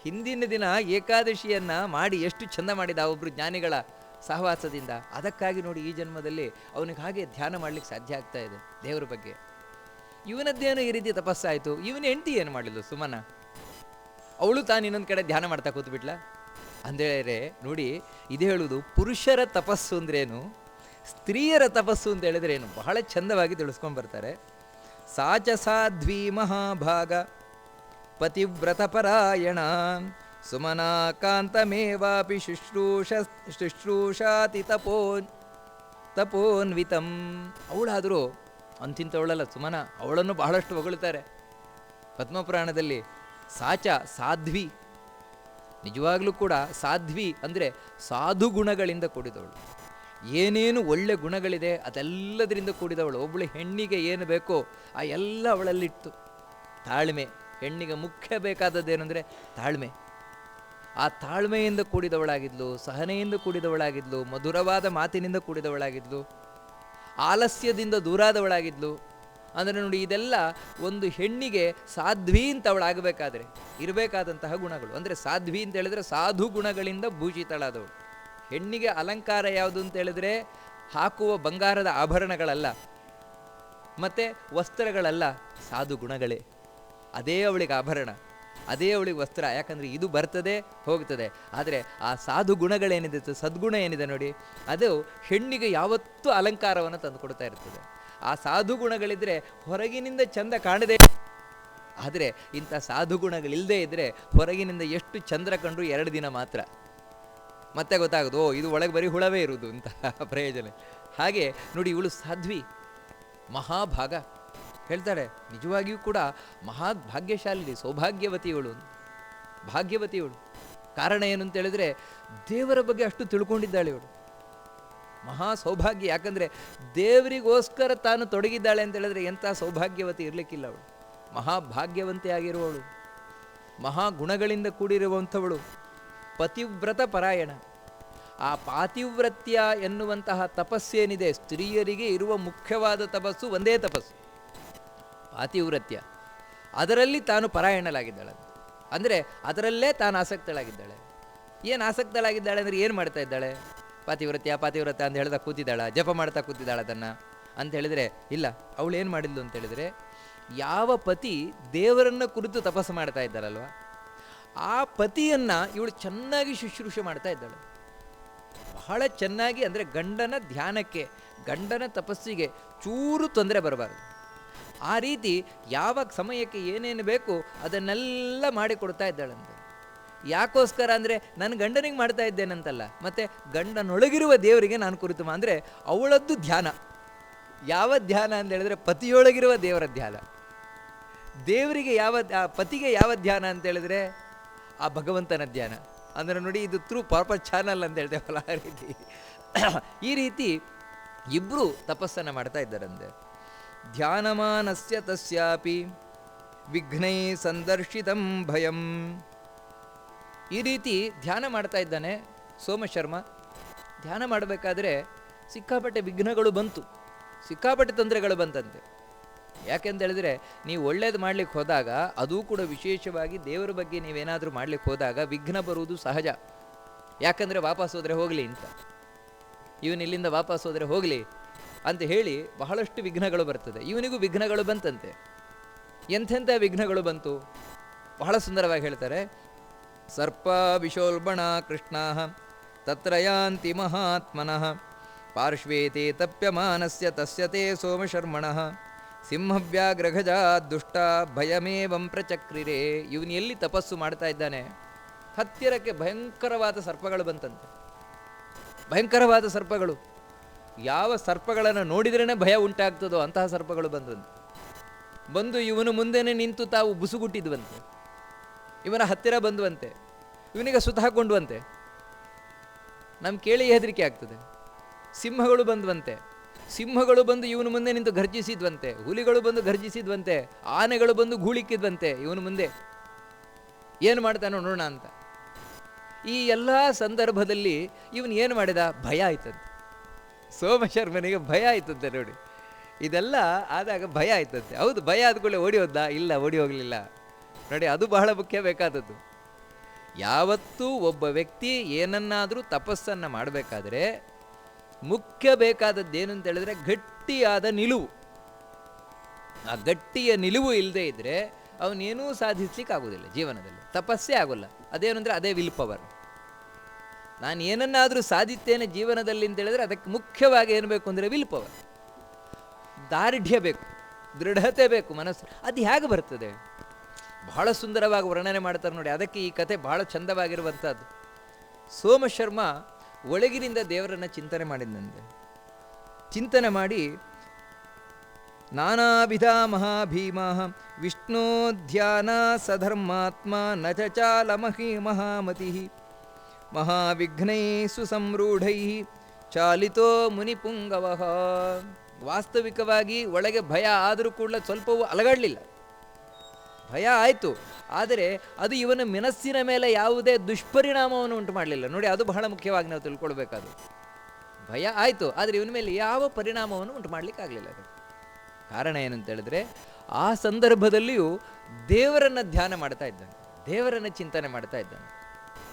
A: ಹಿಂದಿನ ದಿನ ಏಕಾದಶಿಯನ್ನು ಮಾಡಿ ಎಷ್ಟು ಚಂದ ಮಾಡಿದ ಒಬ್ಬರು ಜ್ಞಾನಿಗಳ ಸಹವಾಸದಿಂದ. ಅದಕ್ಕಾಗಿ ನೋಡಿ ಈ ಜನ್ಮದಲ್ಲಿ ಅವನಿಗೆ ಹಾಗೆ ಧ್ಯಾನ ಮಾಡಲಿಕ್ಕೆ ಸಾಧ್ಯ ಆಗ್ತಾ ಇದೆ ದೇವರ ಬಗ್ಗೆ. ಇವನದ್ದೇನು ಈ ರೀತಿ ತಪಸ್ಸಾಯಿತು. ಇವನ ಹೆಂಡತಿ ಏನು ಮಾಡಲಿಲ್ಲ, ಸುಮನ. ಅವಳು ತಾನು ಇನ್ನೊಂದು ಕಡೆ ಧ್ಯಾನ ಮಾಡ್ತಾ ಕೂತ್ಬಿಟ್ಲ ಅಂದರೆ ನೋಡಿ, ಇದು ಹೇಳುವುದು ಪುರುಷರ ತಪಸ್ಸು ಅಂದ್ರೇನು, ಸ್ತ್ರೀಯರ ತಪಸ್ಸು ಅಂತ ಹೇಳಿದ್ರೆ ಏನು, ಬಹಳ ಚಂದವಾಗಿ ತಿಳಿಸ್ಕೊಂಡು ಬರ್ತಾರೆ. ಸಾಚ ಸಾಧ್ವಿ ಮಹಾಭಾಗ ಪತಿವ್ರತಪರಾಯಣ ಸುಮನಾ ಕಾಂತಮೇವಾಪಿ ಶುಶ್ರೂಷಾತಿ ತಪೋನ್ವಿತಂ. ಅವಳಾದರೂ ಅಂತಿಂತವಳಲ್ಲ ಸುಮನ, ಅವಳನ್ನು ಬಹಳಷ್ಟು ಹೊಗಳ್ತಾರೆ ಪದ್ಮಪುರಾಣದಲ್ಲಿ. ಸಾಚ, ಸಾಧ್ವಿ, ನಿಜವಾಗ್ಲೂ ಕೂಡ ಸಾಧ್ವಿ ಅಂದರೆ ಸಾಧು ಗುಣಗಳಿಂದ ಕೂಡಿದವಳು. ಏನೇನು ಒಳ್ಳೆ ಗುಣಗಳಿದೆ ಅದೆಲ್ಲದರಿಂದ ಕೂಡಿದವಳು. ಒಬ್ಬಳು ಹೆಣ್ಣಿಗೆ ಏನು ಬೇಕೋ ಆ ಎಲ್ಲ ಅವಳಲ್ಲಿತ್ತು. ತಾಳ್ಮೆ, ಹೆಣ್ಣಿಗೆ ಮುಖ್ಯ ಬೇಕಾದದ್ದೇನೆಂದರೆ ತಾಳ್ಮೆ. ಆ ತಾಳ್ಮೆಯಿಂದ ಕೂಡಿದವಳಾಗಿದ್ಲು, ಸಹನೆಯಿಂದ ಕೂಡಿದವಳಾಗಿದ್ಲು, ಮಧುರವಾದ ಮಾತಿನಿಂದ ಕೂಡಿದವಳಾಗಿದ್ಲು, ಆಲಸ್ಯದಿಂದ ದೂರಾದವಳಾಗಿದ್ಲು. ಅಂದರೆ ನೋಡಿ, ಇದೆಲ್ಲ ಒಂದು ಹೆಣ್ಣಿಗೆ ಸಾಧ್ವಿ ಅಂತ ಅವಳಾಗಬೇಕಾದ್ರೆ ಇರಬೇಕಾದಂತಹ ಗುಣಗಳು. ಅಂದರೆ ಸಾಧ್ವಿ ಅಂತ ಹೇಳಿದ್ರೆ ಸಾಧು ಗುಣಗಳಿಂದ ಭೂಷಿತಳಾದವಳು. ಹೆಣ್ಣಿಗೆ ಅಲಂಕಾರ ಯಾವುದು ಅಂತ ಹೇಳಿದ್ರೆ ಹಾಕುವ ಬಂಗಾರದ ಆಭರಣಗಳಲ್ಲ, ಮತ್ತು ವಸ್ತ್ರಗಳಲ್ಲ, ಸಾಧು ಗುಣಗಳೇ. ಅದೇ ಅವಳಿಗೆ ಆಭರಣ, ಅದೇ ಅವಳಿಗೆ ವಸ್ತ್ರ. ಯಾಕಂದರೆ ಇದು ಬರ್ತದೆ ಹೋಗ್ತದೆ. ಆದರೆ ಆ ಸಾಧು ಗುಣಗಳೇನಿದೆ, ಸದ್ಗುಣ ಏನಿದೆ ನೋಡಿ, ಅದು ಹೆಣ್ಣಿಗೆ ಯಾವತ್ತೂ ಅಲಂಕಾರವನ್ನು ತಂದು ಕೊಡ್ತಾ ಇರ್ತದೆ. ಆ ಸಾಧು ಗುಣಗಳಿದ್ರೆ ಹೊರಗಿನಿಂದ ಚಂದ ಕಾಣದೆ. ಆದರೆ ಇಂಥ ಸಾಧು ಗುಣಗಳಿಲ್ಲದೆ ಇದ್ದರೆ ಹೊರಗಿನಿಂದ ಎಷ್ಟು ಚಂದ್ರ ಕಂಡ್ರು 2 ದಿನ ಮಾತ್ರ, ಮತ್ತೆ ಗೊತ್ತಾಗೋದು ಓ ಇದು ಒಳಗೆ ಬರೀ ಹುಳವೇ ಇರುವುದು ಅಂತ ಪ್ರಯೋಜನ. ಹಾಗೆ ನೋಡಿ, ಇವಳು ಸಾಧ್ವಿ, ಮಹಾಭಾಗ ಹೇಳ್ತಾಳೆ. ನಿಜವಾಗಿಯೂ ಕೂಡ ಮಹಾಭಾಗ್ಯಶಾಲಿನಿ, ಸೌಭಾಗ್ಯವತಿ ಇವಳು, ಭಾಗ್ಯವತಿ ಇವಳು. ಕಾರಣ ಏನು ಅಂತ ಹೇಳಿದ್ರೆ ದೇವರ ಬಗ್ಗೆ ಅಷ್ಟು ತಿಳ್ಕೊಂಡಿದ್ದಾಳೆ ಇವಳು. ಮಹಾ ಸೌಭಾಗ್ಯ. ಯಾಕಂದರೆ ದೇವರಿಗೋಸ್ಕರ ತಾನು ತೊಡಗಿದ್ದಾಳೆ ಅಂತ ಹೇಳಿದ್ರೆ ಎಂಥ ಸೌಭಾಗ್ಯವತಿ ಇರಲಿಕ್ಕಿಲ್ಲ ಅವಳು. ಮಹಾಭಾಗ್ಯವಂತೆ ಆಗಿರುವವಳು, ಮಹಾ ಗುಣಗಳಿಂದ ಕೂಡಿರುವಂಥವಳು, ಪತಿವ್ರತ ಪರಾಯಣ. ಆ ಪಾತಿವ್ರತ್ಯ ಎನ್ನುವಂತಹ ತಪಸ್ಸೇನಿದೆ, ಸ್ತ್ರೀಯರಿಗೆ ಇರುವ ಮುಖ್ಯವಾದ ತಪಸ್ಸು ಒಂದೇ ತಪಸ್ಸು, ಪಾತಿವ್ರತ್ಯ. ಅದರಲ್ಲಿ ತಾನು ಪರಾಯಣಲಾಗಿದ್ದಾಳೆ, ಅಂದರೆ ಅದರಲ್ಲೇ ತಾನು ಆಸಕ್ತಳಾಗಿದ್ದಾಳೆ. ಏನು ಆಸಕ್ತಳಾಗಿದ್ದಾಳೆ ಅಂದರೆ ಏನು ಮಾಡ್ತಾ ಇದ್ದಾಳೆ? ಪಾತಿವ್ರತ್ಯ ಪಾತಿವ್ರತ್ಯ ಅಂತ ಹೇಳಿದಾಗ ಕೂತಿದ್ದಾಳ, ಜಪ ಮಾಡ್ತಾ ಕೂತಿದ್ದಾಳ ಅದನ್ನು ಅಂತ ಹೇಳಿದರೆ ಇಲ್ಲ. ಅವಳು ಏನು ಮಾಡಿದ್ಲು ಅಂತ ಹೇಳಿದರೆ, ಯಾವ ಪತಿ ದೇವರನ್ನು ಕುರಿತು ತಪಸ್ಸು ಮಾಡ್ತಾ ಇದ್ದಾರಲ್ವ, ಆ ಪತಿಯನ್ನು ಇವಳು ಚೆನ್ನಾಗಿ ಶುಶ್ರೂಷೆ ಮಾಡ್ತಾ ಇದ್ದಾಳೆ, ಬಹಳ ಚೆನ್ನಾಗಿ. ಅಂದರೆ ಗಂಡನ ಧ್ಯಾನಕ್ಕೆ, ಗಂಡನ ತಪಸ್ಸಿಗೆ ಚೂರು ತೊಂದರೆ ಬರಬಾರ್ದು. ಆ ರೀತಿ ಯಾವ ಸಮಯಕ್ಕೆ ಏನೇನು ಬೇಕು ಅದನ್ನೆಲ್ಲ ಮಾಡಿಕೊಡ್ತಾ ಇದ್ದಾಳಂತೆ. ಯಾಕೋಸ್ಕರ ಅಂದರೆ ನನ್ನ ಗಂಡನಿಗೆ ಮಾಡ್ತಾ ಇದ್ದೇನಂತಲ್ಲ, ಮತ್ತು ಗಂಡನೊಳಗಿರುವ ದೇವರಿಗೆ ನಾನು ಕುರಿತು ಅಂದರೆ ಅವಳದ್ದು ಧ್ಯಾನ. ಯಾವ ಧ್ಯಾನ ಅಂತ ಹೇಳಿದ್ರೆ ಪತಿಯೊಳಗಿರುವ ದೇವರ ಧ್ಯಾನ. ದೇವರಿಗೆ ಪತಿಗೆ ಯಾವ ಧ್ಯಾನ ಅಂತ ಹೇಳಿದ್ರೆ ಆ ಭಗವಂತನ ಧ್ಯಾನ. ಅಂದರೆ ನೋಡಿ, ಇದು ಥ್ರೂ ಪಾಪರ್ ಚಾನಲ್ ಅಂತ ಹೇಳ್ತೇವಲ್ಲ, ಆ ರೀತಿ. ಈ ರೀತಿ ಇಬ್ಬರು ತಪಸ್ಸನ್ನು ಮಾಡ್ತಾ ಇದ್ದಾರಂತೆ. ಧ್ಯಾನಮಾನಸ್ಯ ತಸ್ಯಾಪಿ ವಿಘ್ನೈ ಸಂದರ್ಶಿತಂ ಭಯಂ. ಈ ರೀತಿ ಧ್ಯಾನ ಮಾಡ್ತಾ ಇದ್ದಾನೆ ಸೋಮಶರ್ಮ. ಧ್ಯಾನ ಮಾಡಬೇಕಾದ್ರೆ ಸಿಕ್ಕಾಪಟ್ಟೆ ವಿಘ್ನಗಳು ಬಂತು, ಸಿಕ್ಕಾಪಟ್ಟೆ ತೊಂದರೆಗಳು ಬಂತಂತೆ. ಯಾಕೆಂತ ಹೇಳಿದ್ರೆ, ನೀವು ಒಳ್ಳೇದು ಮಾಡ್ಲಿಕ್ಕೆ ಹೋದಾಗ, ಅದೂ ಕೂಡ ವಿಶೇಷವಾಗಿ ದೇವರ ಬಗ್ಗೆ ನೀವೇನಾದರೂ ಮಾಡ್ಲಿಕ್ಕೆ ಹೋದಾಗ ವಿಘ್ನ ಬರುವುದು ಸಹಜ. ಯಾಕಂದರೆ ವಾಪಸ್ ಹೋದರೆ ಹೋಗಲಿ ಅಂತ, ಇವನು ಇಲ್ಲಿಂದ ವಾಪಸ್ ಹೋದರೆ ಹೋಗಲಿ ಅಂತ ಹೇಳಿ ಬಹಳಷ್ಟು ವಿಘ್ನಗಳು ಬರ್ತದೆ. ಇವನಿಗೂ ವಿಘ್ನಗಳು ಬಂತಂತೆ. ಎಂಥೆಂಥ ವಿಘ್ನಗಳು ಬಂತು ಬಹಳ ಸುಂದರವಾಗಿ ಹೇಳ್ತಾರೆ. ಸರ್ಪ ವಿಶೋಲ್ಬಣ ಕೃಷ್ಣಾ ತತ್ರ ಯಾಂತಿ ಮಹಾತ್ಮನಃ ಪಾರ್ಶ್ವೇ ತೇ ತಪ್ಯಮಾನಸ್ಯ ತಸ್ಯ ತೇ ಸೋಮಶರ್ಮಣಃ ಸಿಂಹವ್ಯಾಘ್ರಗಜ ದುಷ್ಟ ಭಯಮೇವಂ ಪ್ರಚಕ್ರಿರೇ. ಇವನು ಎಲ್ಲಿ ತಪಸ್ಸು ಮಾಡ್ತಾ ಇದ್ದಾನೆ, ಹತ್ತಿರಕ್ಕೆ ಭಯಂಕರವಾದ ಸರ್ಪಗಳು ಬಂತಂತೆ. ಭಯಂಕರವಾದ ಸರ್ಪಗಳು, ಯಾವ ಸರ್ಪಗಳನ್ನು ನೋಡಿದ್ರೇ ಭಯ ಉಂಟಾಗ್ತದೋ ಅಂತಹ ಸರ್ಪಗಳು ಬಂದು ಇವನು ಮುಂದೆನೇ ನಿಂತು ತಾವು ಬುಸುಗುಟ್ಟಿದ್ವಂತೆ. ಇವನ ಹತ್ತಿರ ಬಂದುವಂತೆ, ಇವನಿಗೆ ಸುತ್ತ ಹಾಕೊಂಡುವಂತೆ. ನಮ್ಗೆ ಕೇಳಿ ಹೆದರಿಕೆ ಆಗ್ತದೆ. ಸಿಂಹಗಳು ಬಂದುವಂತೆ, ಸಿಂಹಗಳು ಬಂದು ಇವನು ಮುಂದೆ ನಿಂತು ಗರ್ಜಿಸಿದ್ವಂತೆ, ಹುಲಿಗಳು ಬಂದು ಗರ್ಜಿಸಿದ್ವಂತೆ, ಆನೆಗಳು ಬಂದು ಗೂಳಿಕ್ಕಿದ್ವಂತೆ ಇವನು ಮುಂದೆ. ಏನು ಮಾಡ್ತಾನೋ ನೋಡೋಣ ಅಂತ. ಈ ಎಲ್ಲ ಸಂದರ್ಭದಲ್ಲಿ ಇವನು ಏನು ಮಾಡಿದ? ಭಯ ಆಯ್ತಂತೆ. ಸೋಮಶರ್ಮನಿಗೆ ಭಯ ಆಯ್ತಂತೆ. ನೋಡಿ, ಇದೆಲ್ಲ ಆದಾಗ ಭಯ ಆಯ್ತಂತೆ. ಹೌದು, ಭಯ ಆದ್ಕೊಳ್ಳೆ ಓಡಿ ಹೋದ್ದ? ಇಲ್ಲ, ಓಡಿ ಹೋಗಲಿಲ್ಲ. ನೋಡಿ, ಅದು ಬಹಳ ಮುಖ್ಯ ಬೇಕಾದದ್ದು. ಯಾವತ್ತೂ ಒಬ್ಬ ವ್ಯಕ್ತಿ ಏನನ್ನಾದರೂ ತಪಸ್ಸನ್ನು ಮಾಡಬೇಕಾದ್ರೆ ಮುಖ್ಯ ಬೇಕಾದದ್ದೇನು ಅಂತ ಹೇಳಿದ್ರೆ ಗಟ್ಟಿಯಾದ ನಿಲುವು. ಆ ಗಟ್ಟಿಯ ನಿಲುವು ಇಲ್ಲದೆ ಇದ್ದರೆ ಅವನೇನೂ ಸಾಧಿಸ್ಲಿಕ್ಕೆ ಆಗೋದಿಲ್ಲ ಜೀವನದಲ್ಲಿ, ತಪಸ್ಸೇ ಆಗೋಲ್ಲ. ಅದೇನೆಂದರೆ ಅದೇ ವಿಲ್ ಪವರ್. ನಾನು ಏನನ್ನಾದರೂ ಸಾಧಿಸ್ತೇನೆ ಜೀವನದಲ್ಲಿ ಅಂತ ಹೇಳಿದ್ರೆ ಅದಕ್ಕೆ ಮುಖ್ಯವಾಗಿ ಏನು ಬೇಕು ಅಂದರೆ ವಿಲ್ ಪವರ್, ದಾರ್ಢ್ಯ ಬೇಕು, ದೃಢತೆ ಬೇಕು ಮನಸ್ಸು. ಅದು ಹೇಗೆ ಬರ್ತದೆ? ಬಹಳ ಸುಂದರವಾಗಿ ವರ್ಣನೆ ಮಾಡ್ತಾರೆ ನೋಡಿ. ಅದಕ್ಕೆ ಈ ಕತೆ ಬಹಳ ಚಂದವಾಗಿರುವಂಥದ್ದು. ಸೋಮಶರ್ಮ ಒಳಗಿನಿಂದ ದೇವರನ್ನು ಚಿಂತನೆ ಮಾಡಿದಂತೆ. ಚಿಂತನೆ ಮಾಡಿ ನಾನಾವಿಧ ಮಹಾಭೀಮ ವಿಷ್ಣು ಧ್ಯಾನ ಸಧರ್ಮಾತ್ಮ ನಚಾಲ ಮಹಾಮತಿ ಮಹಾವಿಘ್ನೈ ಸುಸಂರೂಢೈ ಚಾಲಿತೋ ಮುನಿಪುಂಗವ. ವಾಸ್ತವಿಕವಾಗಿ ಒಳಗೆ ಭಯ ಆದರೂ ಕೂಡ ಸ್ವಲ್ಪವೂ ಅಲಗಾಡಲಿಲ್ಲ. ಭಯ ಆಯಿತು, ಆದರೆ ಅದು ಇವನ ಮನಸ್ಸಿನ ಮೇಲೆ ಯಾವುದೇ ದುಷ್ಪರಿಣಾಮವನ್ನು ಉಂಟು ಮಾಡಲಿಲ್ಲ. ನೋಡಿ, ಅದು ಬಹಳ ಮುಖ್ಯವಾಗಿ ನಾವು ತಿಳ್ಕೊಳ್ಬೇಕಾದ್ರು. ಭಯ ಆಯಿತು, ಆದರೆ ಇವನ ಮೇಲೆ ಯಾವ ಪರಿಣಾಮವನ್ನು ಉಂಟು ಮಾಡಲಿಕ್ಕಾಗಲಿಲ್ಲ. ಅದಕ್ಕೆ ಕಾರಣ ಏನಂತ ಹೇಳಿದ್ರೆ, ಆ ಸಂದರ್ಭದಲ್ಲಿಯೂ ದೇವರನ್ನು ಧ್ಯಾನ ಮಾಡ್ತಾ ಇದ್ದಾನೆ, ದೇವರನ್ನು ಚಿಂತನೆ ಮಾಡ್ತಾ ಇದ್ದಾನೆ.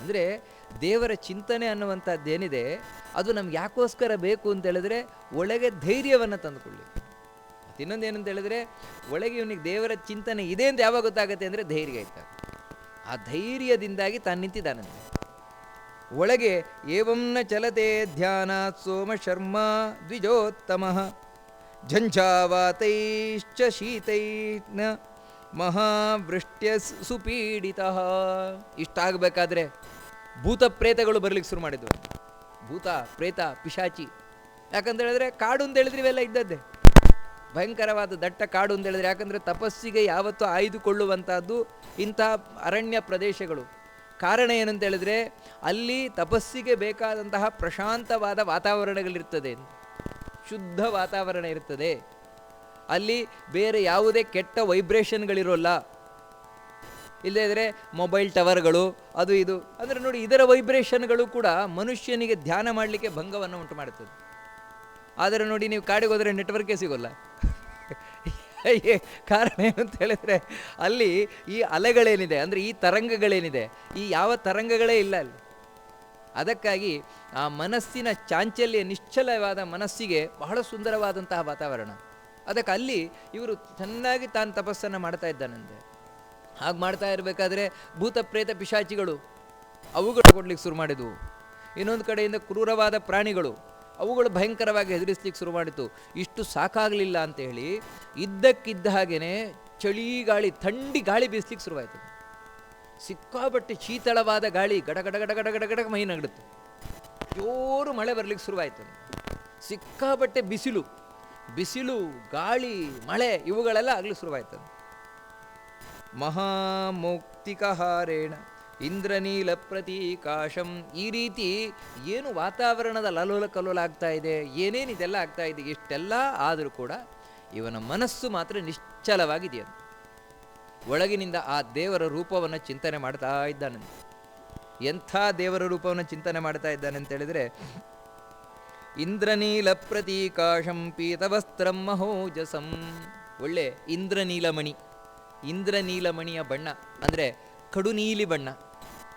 A: ಅಂದರೆ ದೇವರ ಚಿಂತನೆ ಅನ್ನುವಂಥದ್ದೇನಿದೆ ಅದು ನಮ್ಗೆ ಯಾಕೋಸ್ಕರ ಬೇಕು ಅಂತ ಹೇಳಿದ್ರೆ ಒಳಗೆ ಧೈರ್ಯವನ್ನು ತಂದುಕೊಳ್ಳಿ. ಇನ್ನೊಂದು ಏನಂತ ಹೇಳಿದ್ರೆ, ಒಳಗೆ ಇವನಿಗೆ ದೇವರ ಚಿಂತನೆ ಇದೆ ಅಂತ ಯಾವಾಗ ಗೊತ್ತಾಗುತ್ತೆ ಅಂದರೆ ಧೈರ್ಯ ಇದ್ದಾಗ. ಆ ಧೈರ್ಯದಿಂದಾಗಿ ತಾನು ನಿಂತಿದ್ದಾನಂತೆ. ಒಳಗೆ ಏವಂ ನ ಚಲತೆ ಧ್ಯಾನ ಸೋಮಶರ್ಮ ದ್ವಿಜೋತ್ತಮ ಝಂಝಾವಾತೈಶ್ಚ ಶೀತೈನ ಮಹಾವೃಷ್ಟ್ಯ ಸುಪೀಡಿತ. ಇಷ್ಟಾಗಬೇಕಾದ್ರೆ ಭೂತ ಪ್ರೇತಗಳು ಬರ್ಲಿಕ್ಕೆ ಶುರು ಮಾಡಿದ್ವು. ಭೂತ ಪ್ರೇತ ಪಿಶಾಚಿ. ಯಾಕಂತ ಹೇಳಿದ್ರೆ ಕಾಡು ಅಂತ ಹೇಳಿದ್ರೆ ಇವೆಲ್ಲ ಇದ್ದದ್ದೇ, ಭಯಂಕರವಾದ ದಟ್ಟ ಕಾಡು ಅಂತ ಹೇಳಿದ್ರೆ. ಯಾಕಂದರೆ ತಪಸ್ಸಿಗೆ ಯಾವತ್ತೂ ಆಯ್ದುಕೊಳ್ಳುವಂಥದ್ದು ಇಂಥ ಅರಣ್ಯ ಪ್ರದೇಶಗಳು. ಕಾರಣ ಏನಂತ ಹೇಳಿದ್ರೆ ಅಲ್ಲಿ ತಪಸ್ಸಿಗೆ ಬೇಕಾದಂತಹ ಪ್ರಶಾಂತವಾದ ವಾತಾವರಣಗಳಿರ್ತದೆ, ಶುದ್ಧ ವಾತಾವರಣ ಇರ್ತದೆ. ಅಲ್ಲಿ ಬೇರೆ ಯಾವುದೇ ಕೆಟ್ಟ ವೈಬ್ರೇಷನ್ಗಳಿರೋಲ್ಲ. ಇಲ್ಲದೇ ಇದ್ದರೆ ಮೊಬೈಲ್ ಟವರ್ಗಳು ಅದು ಇದು ಅಂದರೆ ನೋಡಿ, ಇದರ ವೈಬ್ರೇಷನ್ಗಳು ಕೂಡ ಮನುಷ್ಯನಿಗೆ ಧ್ಯಾನ ಮಾಡಲಿಕ್ಕೆ ಭಂಗವನ್ನು ಉಂಟು ಮಾಡುತ್ತದೆ. ಆದರೆ ನೋಡಿ, ನೀವು ಕಾಡಿಗೆ ಹೋದರೆ ನೆಟ್ವರ್ಕೇ ಸಿಗೋಲ್ಲ. ಕಾರಣ ಏನಂತ ಹೇಳಿದರೆ ಅಲ್ಲಿ ಈ ಅಲೆಗಳೇನಿದೆ ಅಂದರೆ ಈ ತರಂಗಗಳೇನಿದೆ, ಈ ಯಾವ ತರಂಗಗಳೇ ಇಲ್ಲ ಅಲ್ಲಿ. ಅದಕ್ಕಾಗಿ ಆ ಮನಸ್ಸಿನ ಚಾಂಚಲ್ಯ, ನಿಶ್ಚಲವಾದ ಮನಸ್ಸಿಗೆ ಬಹಳ ಸುಂದರವಾದಂತಹ ವಾತಾವರಣ. ಅದಕ್ಕೆ ಅಲ್ಲಿ ಇವರು ಚೆನ್ನಾಗಿ ತಾನು ತಪಸ್ಸನ್ನು ಮಾಡ್ತಾ ಇದ್ದಾನಂತೆ. ಹಾಗೆ ಮಾಡ್ತಾ ಇರಬೇಕಾದ್ರೆ ಭೂತ ಪ್ರೇತ ಪಿಶಾಚಿಗಳು ಅವುಗಳು ಕೊಡ್ಲಿಕ್ಕೆ ಶುರು ಮಾಡಿದವು. ಇನ್ನೊಂದು ಕಡೆಯಿಂದ ಕ್ರೂರವಾದ ಪ್ರಾಣಿಗಳು ಅವುಗಳು ಭಯಂಕರವಾಗಿ ಹೆದರಿಸ್ಲಿಕ್ಕೆ ಶುರು ಮಾಡಿತು. ಇಷ್ಟು ಸಾಕಾಗಲಿಲ್ಲ ಅಂತ ಹೇಳಿ ಇದ್ದಕ್ಕಿದ್ದ ಹಾಗೇನೆ ಚಳಿಗಾಳಿ, ಥಂಡಿ ಗಾಳಿ ಬೀಸ್ಲಿಕ್ಕೆ ಶುರುವಾಯಿತು. ಸಿಕ್ಕಾಪಟ್ಟೆ ಶೀತಳವಾದ ಗಾಳಿ, ಗಡ ಗಡ ಗಡ ಗಡ ಗಡ ಗಡ ಮೈ ನಗಡುತ್ತೆ. ಜೋರು ಮಳೆ ಬರಲಿಕ್ಕೆ ಶುರುವಾಯಿತು. ಸಿಕ್ಕಾಪಟ್ಟೆ ಬಿಸಿಲು ಗಾಳಿ ಮಳೆ ಇವುಗಳೆಲ್ಲ ಆಗಲಿಕ್ಕೆ ಶುರುವಾಯಿತು. ಮಹಾಮೌಕ್ತಿಕಹಾರೇಣ ಇಂದ್ರನೀಲ ಪ್ರತೀಕಾಶಂ. ಈ ರೀತಿ ಏನು ವಾತಾವರಣದ ಲಲೋಲ ಕಲೋಲ ಆಗ್ತಾ ಇದೆ, ಏನೇನು ಇದೆಲ್ಲ ಆಗ್ತಾ ಇದೆ, ಇಷ್ಟೆಲ್ಲ ಆದರೂ ಕೂಡ ಇವನ ಮನಸ್ಸು ಮಾತ್ರ ನಿಶ್ಚಲವಾಗಿದೆಯಂತೆ. ಒಳಗಿನಿಂದ ಆ ದೇವರ ರೂಪವನ್ನು ಚಿಂತನೆ ಮಾಡ್ತಾ ಇದ್ದಾನಂತೆ. ಎಂಥ ದೇವರ ರೂಪವನ್ನು ಚಿಂತನೆ ಮಾಡ್ತಾ ಇದ್ದಾನೆ ಅಂತ ಹೇಳಿದರೆ, ಇಂದ್ರನೀಲ ಪ್ರತೀಕಾಶಂ ಪೀತವಸ್ತ್ರಂ ಮಹೋಜಸಂ. ಒಳ್ಳೆ ಇಂದ್ರನೀಲಮಣಿಯ ಬಣ್ಣ ಅಂದರೆ ಕಡುನೀಲಿ ಬಣ್ಣ.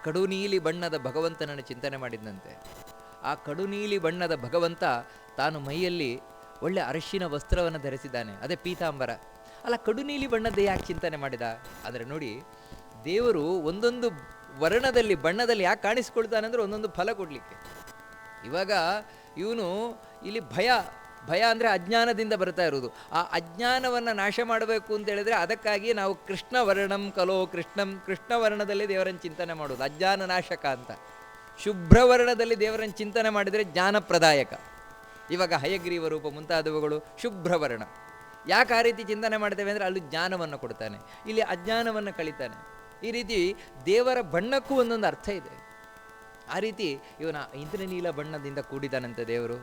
A: ಕಡುನೀಲಿ ಬಣ್ಣದ ಭಗವಂತನನ್ನು ಚಿಂತನೆ ಮಾಡಿದಂತೆ. ಆ ಕಡುನೀಲಿ ಬಣ್ಣದ ಭಗವಂತ ತಾನು ಮೈಯಲ್ಲಿ ಒಳ್ಳೆ ಅರಿಶಿನ ವಸ್ತ್ರವನ್ನು ಧರಿಸಿದ್ದಾನೆ, ಅದೇ ಪೀತಾಂಬರ. ಅಲ್ಲ, ಕಡುನೀಲಿ ಬಣ್ಣದ ಯಾಕೆ ಚಿಂತನೆ ಮಾಡಿದ ಅಂದರೆ ನೋಡಿ, ದೇವರು ಒಂದೊಂದು ವರ್ಣದಲ್ಲಿ ಬಣ್ಣದಲ್ಲಿ ಯಾಕೆ ಕಾಣಿಸ್ಕೊಳ್ತಾನೆ ಅಂದರೆ ಒಂದೊಂದು ಫಲ ಕೊಡಲಿಕ್ಕೆ. ಇವಾಗ ಇವನು ಇಲ್ಲಿ ಭಯ ಅಂದರೆ ಅಜ್ಞಾನದಿಂದ ಬರ್ತಾ ಇರೋದು. ಆ ಅಜ್ಞಾನವನ್ನು ನಾಶ ಮಾಡಬೇಕು ಅಂತ ಹೇಳಿದರೆ ಅದಕ್ಕಾಗಿ ನಾವು ಕೃಷ್ಣವರ್ಣಂ ಕಲೋ ಕೃಷ್ಣವರ್ಣದಲ್ಲಿ ದೇವರನ್ನು ಚಿಂತನೆ ಮಾಡೋದು ಅಜ್ಞಾನ ನಾಶಕ ಅಂತ. ಶುಭ್ರವರ್ಣದಲ್ಲಿ ದೇವರನ್ನು ಚಿಂತನೆ ಮಾಡಿದರೆ ಜ್ಞಾನಪ್ರದಾಯಕ. ಇವಾಗ ಹಯಗ್ರೀವ ರೂಪ ಮುಂತಾದವುಗಳು ಶುಭ್ರವರ್ಣ. ಯಾಕೆ ಆ ರೀತಿ ಚಿಂತನೆ ಮಾಡ್ತೇವೆ ಅಂದರೆ ಅಲ್ಲಿ ಜ್ಞಾನವನ್ನು ಕೊಡ್ತಾನೆ, ಇಲ್ಲಿ ಅಜ್ಞಾನವನ್ನು ಕಳಿತಾನೆ. ಈ ರೀತಿ ದೇವರ ಬಣ್ಣಕ್ಕೂ ಒಂದೊಂದು ಅರ್ಥ ಇದೆ. ಆ ರೀತಿ ಇವನ ಇಂದ್ರನೀಲ ಬಣ್ಣದಿಂದ ಕೂಡಿದಾನಂತೆ ದೇವರು.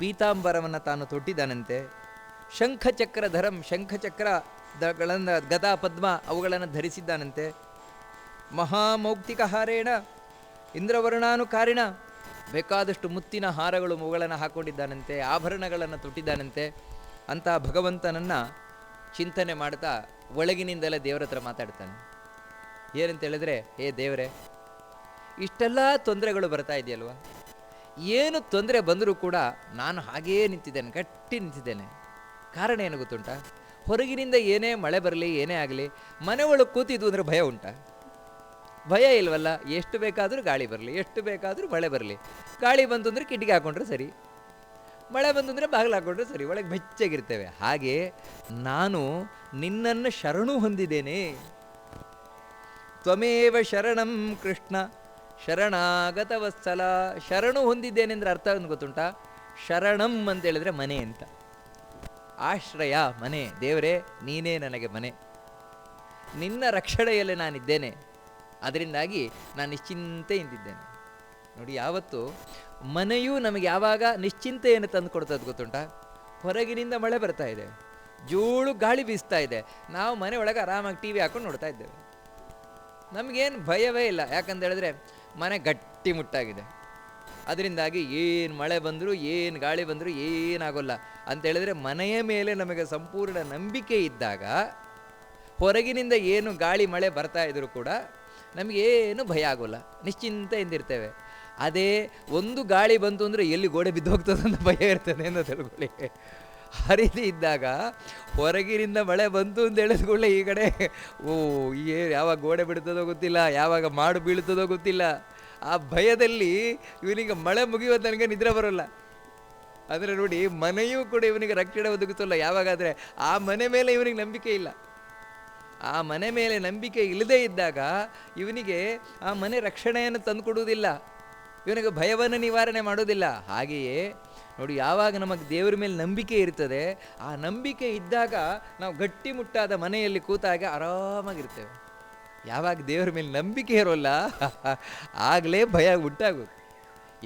A: ಪೀತಾಂಬರವನ್ನು ತಾನು ತೊಟ್ಟಿದ್ದಾನಂತೆ. ಶಂಖಚಕ್ರಧರಂ, ಶಂಖಚಕ್ರಗಳನ್ನು ಗದಾ ಪದ್ಮ ಅವುಗಳನ್ನು ಧರಿಸಿದ್ದಾನಂತೆ. ಮಹಾಮೌಕ್ತಿಕ ಹಾರೇಣ ಇಂದ್ರವರ್ಣಾನುಕಾರಿಣ, ಬೇಕಾದಷ್ಟು ಮುತ್ತಿನ ಹಾರಗಳು ಅವುಗಳನ್ನು ಹಾಕ್ಕೊಂಡಿದ್ದಾನಂತೆ, ಆಭರಣಗಳನ್ನು ತೊಟ್ಟಿದ್ದಾನಂತೆ. ಅಂಥ ಭಗವಂತನನ್ನು ಚಿಂತನೆ ಮಾಡ್ತಾ ಒಳಗಿನಿಂದಲೇ ದೇವರ ಹತ್ರ ಮಾತಾಡ್ತಾನೆ. ಏನಂತ ಹೇಳಿದ್ರೆ, ಹೇ ದೇವರೇ, ಇಷ್ಟೆಲ್ಲ ತೊಂದರೆಗಳು ಬರ್ತಾ ಇದೆಯಲ್ವ, ಏನು ತೊಂದರೆ ಬಂದರೂ ಕೂಡ ನಾನು ಹಾಗೇ ನಿಂತಿದ್ದೇನೆ, ಗಟ್ಟಿ ನಿಂತಿದ್ದೇನೆ. ಕಾರಣ ಏನು ಗೊತ್ತುಂಟ? ಹೊರಗಿನಿಂದ ಏನೇ ಮಳೆ ಬರಲಿ, ಏನೇ ಆಗಲಿ, ಮನೆ ಒಳಗೆ ಕೂತಿದ್ದು ಅಂದರೆ ಭಯ ಉಂಟಾ? ಭಯ ಇಲ್ವಲ್ಲ. ಎಷ್ಟು ಬೇಕಾದರೂ ಗಾಳಿ ಬರಲಿ, ಎಷ್ಟು ಬೇಕಾದರೂ ಮಳೆ ಬರಲಿ. ಗಾಳಿ ಬಂತು ಅಂದರೆ ಕಿಟಕಿ ಹಾಕ್ಕೊಂಡ್ರೆ ಸರಿ, ಮಳೆ ಬಂತು ಅಂದರೆ ಬಾಗಿಲು ಹಾಕ್ಕೊಂಡ್ರೆ ಸರಿ, ಒಳಗೆ ಬೆಚ್ಚಗಿರ್ತೇವೆ. ಹಾಗೆ ನಾನು ನಿನ್ನನ್ನು ಶರಣು ಹೊಂದಿದ್ದೇನೆ. ತ್ವಮೇವ ಶರಣಂ ಕೃಷ್ಣ ಶರಣಾಗತ ವತ್ಸಲ. ಶರಣು ಹೊಂದಿದ್ದೇನೆ ಅಂದರೆ ಅರ್ಥ ಒಂದು ಗೊತ್ತುಂಟ? ಶರಣಂ ಅಂತ ಹೇಳಿದ್ರೆ ಮನೆ ಅಂತ, ಆಶ್ರಯ ಮನೆ. ದೇವರೇ, ನೀನೇ ನನಗೆ ಮನೆ, ನಿನ್ನ ರಕ್ಷಣೆಯಲ್ಲಿ ನಾನಿದ್ದೇನೆ, ಅದರಿಂದಾಗಿ ನಾನು ನಿಶ್ಚಿಂತೆಯಿಂದಿದ್ದೇನೆ. ನೋಡಿ, ಯಾವತ್ತು ಮನೆಯೂ ನಮಗೆ ಯಾವಾಗ ನಿಶ್ಚಿಂತೆಯನ್ನು ತಂದು ಕೊಡ್ತದೆ ಗೊತ್ತುಂಟ? ಹೊರಗಿನಿಂದ ಮಳೆ ಬರ್ತಾ ಇದೆ, ಜೋಳು ಗಾಳಿ ಬೀಸ್ತಾ ಇದೆ, ನಾವು ಮನೆ ಒಳಗೆ ಆರಾಮಾಗಿ ಟಿ ವಿ ಹಾಕೊಂಡು ನೋಡ್ತಾ ಇದ್ದೇವೆ. ನಮಗೇನು ಭಯವೇ ಇಲ್ಲ. ಯಾಕಂತ ಹೇಳಿದ್ರೆ ಮನೆ ಗಟ್ಟಿ ಮುಟ್ಟಾಗಿದೆ. ಅದರಿಂದಾಗಿ ಏನು ಮಳೆ ಬಂದರೂ, ಏನು ಗಾಳಿ ಬಂದರೂ ಏನಾಗೋಲ್ಲ ಅಂತೇಳಿದರೆ ಮನೆಯ ಮೇಲೆ ನಮಗೆ ಸಂಪೂರ್ಣ ನಂಬಿಕೆ ಇದ್ದಾಗ ಹೊರಗಿನಿಂದ ಏನು ಗಾಳಿ ಮಳೆ ಬರ್ತಾ ಇದ್ದರೂ ಕೂಡ ನಮಗೇನು ಭಯ ಆಗೋಲ್ಲ, ನಿಶ್ಚಿಂತೆಯಿಂದಿರ್ತೇವೆ. ಅದೇ ಒಂದು ಗಾಳಿ ಬಂತು ಅಂದರೆ ಎಲ್ಲಿ ಗೋಡೆ ಬಿದ್ದು ಹೋಗ್ತದೆ ಅಂತ ಭಯ ಇರ್ತದೆ ಅಂತ ತಿಳ್ಕೊಳ್ಳಿ. ಆ ರೀತಿ ಇದ್ದಾಗ ಹೊರಗಿನಿಂದ ಮಳೆ ಬಂತು ಅಂತ ಹೇಳಿದ್ಕೊಳ್ಳೆ ಈ ಕಡೆ ಯಾವಾಗ ಗೋಡೆ ಬಿಡ್ತದೋ ಗೊತ್ತಿಲ್ಲ, ಯಾವಾಗ ಮಾಡು ಬೀಳ್ತದೋ ಗೊತ್ತಿಲ್ಲ. ಆ ಭಯದಲ್ಲಿ ಇವನಿಗೆ ಮಳೆ ಮುಗಿಯುವ ತನಕ ನಿದ್ರೆ ಬರೋಲ್ಲ. ಅಂದರೆ ನೋಡಿ, ಮನೆಯೂ ಕೂಡ ಇವನಿಗೆ ರಕ್ಷಣೆ ಒದಗಿಸಲ್ಲ. ಯಾವಾಗಾದರೆ ಆ ಮನೆ ಮೇಲೆ ಇವನಿಗೆ ನಂಬಿಕೆ ಇಲ್ಲ. ಆ ಮನೆ ಮೇಲೆ ನಂಬಿಕೆ ಇಲ್ಲದೇ ಇದ್ದಾಗ ಇವನಿಗೆ ಆ ಮನೆ ರಕ್ಷಣೆಯನ್ನು ತಂದುಕೊಡುವುದಿಲ್ಲ, ಇವನಿಗೆ ಭಯವನ್ನು ನಿವಾರಣೆ ಮಾಡೋದಿಲ್ಲ. ಹಾಗೆಯೇ ನೋಡಿ, ಯಾವಾಗ ನಮಗೆ ದೇವರ ಮೇಲೆ ನಂಬಿಕೆ ಇರ್ತದೆ, ಆ ನಂಬಿಕೆ ಇದ್ದಾಗ ನಾವು ಗಟ್ಟಿಮುಟ್ಟಾದ ಮನೆಯಲ್ಲಿ ಕೂತಾಗ ಆರಾಮಾಗಿರ್ತೇವೆ. ಯಾವಾಗ ದೇವರ ಮೇಲೆ ನಂಬಿಕೆ ಇರೋಲ್ಲ ಆಗಲೇ ಭಯ ಉಂಟಾಗೋದು.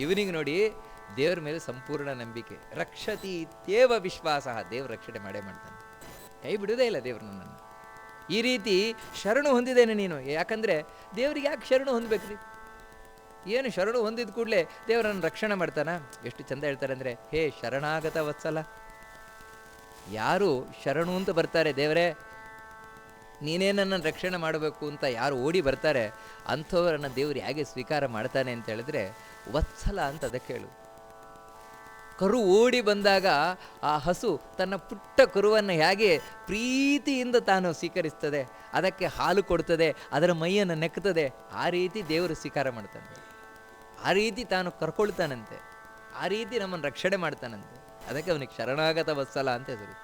A: ಇವನಿಗೆ ನೋಡಿ, ದೇವರ ಮೇಲೆ ಸಂಪೂರ್ಣ ನಂಬಿಕೆ. ರಕ್ಷತಿ ಇತ್ಯೇವ ವಿಶ್ವಾಸ, ದೇವ್ರ ರಕ್ಷಣೆ ಮಾಡೇ ಮಾಡ್ತಾನೆ, ಕೈ ಬಿಡುವುದೇ ಇಲ್ಲ ದೇವರು ನನ್ನನ್ನು. ಈ ರೀತಿ ಶರಣು ಹೊಂದಿದ್ದೇನೆ ನೀನು. ಯಾಕಂದರೆ ದೇವರಿಗೆ ಯಾಕೆ ಶರಣು ಹೊಂದಬೇಕ್ರಿ? ಏನು ಶರಣು ಹೊಂದಿದ ಕೂಡಲೇ ದೇವರನ್ನು ರಕ್ಷಣೆ ಮಾಡ್ತಾನ? ಎಷ್ಟು ಚಂದ ಹೇಳ್ತಾರೆ ಅಂದರೆ, ಹೇ ಶರಣಾಗತ ವತ್ಸಲ. ಯಾರು ಶರಣು ಅಂತ ಬರ್ತಾರೆ, ದೇವರೇ ನೀನೇ ನನ್ನನ್ನು ರಕ್ಷಣೆ ಮಾಡಬೇಕು ಅಂತ ಯಾರು ಓಡಿ ಬರ್ತಾರೆ, ಅಂಥವರನ್ನು ದೇವರು ಹೇಗೆ ಸ್ವೀಕಾರ ಮಾಡ್ತಾನೆ ಅಂತ ಹೇಳಿದ್ರೆ, ವತ್ಸಲ ಅಂತ ಅದಕ್ಕೆ ಹೇಳು. ಕರು ಓಡಿ ಬಂದಾಗ ಆ ಹಸು ತನ್ನ ಪುಟ್ಟ ಕರುವನ್ನು ಹೇಗೆ ಪ್ರೀತಿಯಿಂದ ತಾನು ಸ್ವೀಕರಿಸ್ತದೆ, ಅದಕ್ಕೆ ಹಾಲು ಕೊಡ್ತದೆ, ಅದರ ಮೈಯನ್ನು ನೆಕ್ತದೆ, ಆ ರೀತಿ ದೇವರು ಸ್ವೀಕಾರ ಮಾಡ್ತಾನೆ. ಆ ರೀತಿ ತಾನು ಕರ್ಕೊಳ್ತಾನಂತೆ, ಆ ರೀತಿ ನಮ್ಮನ್ನು ರಕ್ಷಣೆ ಮಾಡ್ತಾನಂತೆ. ಅದಕ್ಕೆ ಅವನಿಗೆ ಶರಣಾಗತ ವತ್ಸಲ ಅಂತ ಹೆಸರು.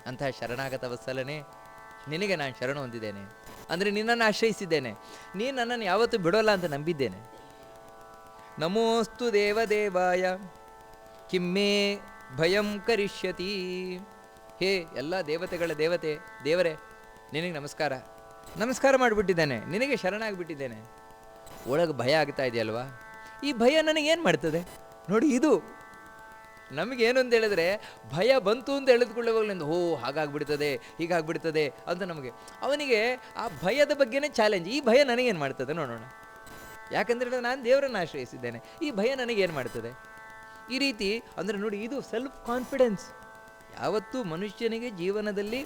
A: ಅಂತಹ ಶರಣಾಗತ ವತ್ಸಲನೇ, ನಿನಗೆ ನಾನು ಶರಣು ಹೊಂದಿದ್ದೇನೆ ಅಂದರೆ ನಿನ್ನನ್ನು ಆಶ್ರಯಿಸಿದ್ದೇನೆ, ನೀನು ನನ್ನನ್ನು ಯಾವತ್ತೂ ಬಿಡೋಲ್ಲ ಅಂತ ನಂಬಿದ್ದೇನೆ. ನಮೋಸ್ತು ದೇವದೇವಾಯ ಕಿಮ್ಮೇ ಭಯಂ ಕರಿಷ್ಯತಿ. ಹೇ ಎಲ್ಲ ದೇವತೆಗಳ ದೇವತೆ ದೇವರೇ, ನಿನಗೆ ನಮಸ್ಕಾರ, ನಮಸ್ಕಾರ ಮಾಡಿಬಿಟ್ಟಿದ್ದೇನೆ, ನಿನಗೆ ಶರಣಾಗಿಬಿಟ್ಟಿದ್ದೇನೆ. ಒಳಗೆ ಭಯ ಆಗ್ತಾ ಇದೆಯಲ್ವಾ? ಈ ಭಯ ನನಗೇನು ಮಾಡ್ತದೆ ನೋಡಿ. ಇದು ನಮಗೇನು ಅಂತ ಹೇಳಿದ್ರೆ, ಭಯ ಬಂತು ಅಂತ ಹೇಳಿದ್ಕೊಳ್ಳೆ ಹೋಗ್ಲಿಂದ ಹಾಗಾಗ್ಬಿಡ್ತದೆ, ಹೀಗಾಗ್ಬಿಡ್ತದೆ ಅಂತ ನಮಗೆ. ಅವನಿಗೆ ಆ ಭಯದ ಬಗ್ಗೆನೇ ಚಾಲೆಂಜ್. ಈ ಭಯ ನನಗೇನು ಮಾಡ್ತದೆ ನೋಡೋಣ. ಯಾಕಂದರೆ ನಾನು ದೇವರನ್ನು ಆಶ್ರಯಿಸಿದ್ದೇನೆ, ಈ ಭಯ ನನಗೇನು ಮಾಡ್ತದೆ? ಈ ರೀತಿ ಅಂದರೆ ನೋಡಿ, ಇದು ಸೆಲ್ಫ್ ಕಾನ್ಫಿಡೆನ್ಸ್. ಯಾವತ್ತೂ ಮನುಷ್ಯನಿಗೆ ಜೀವನದಲ್ಲಿ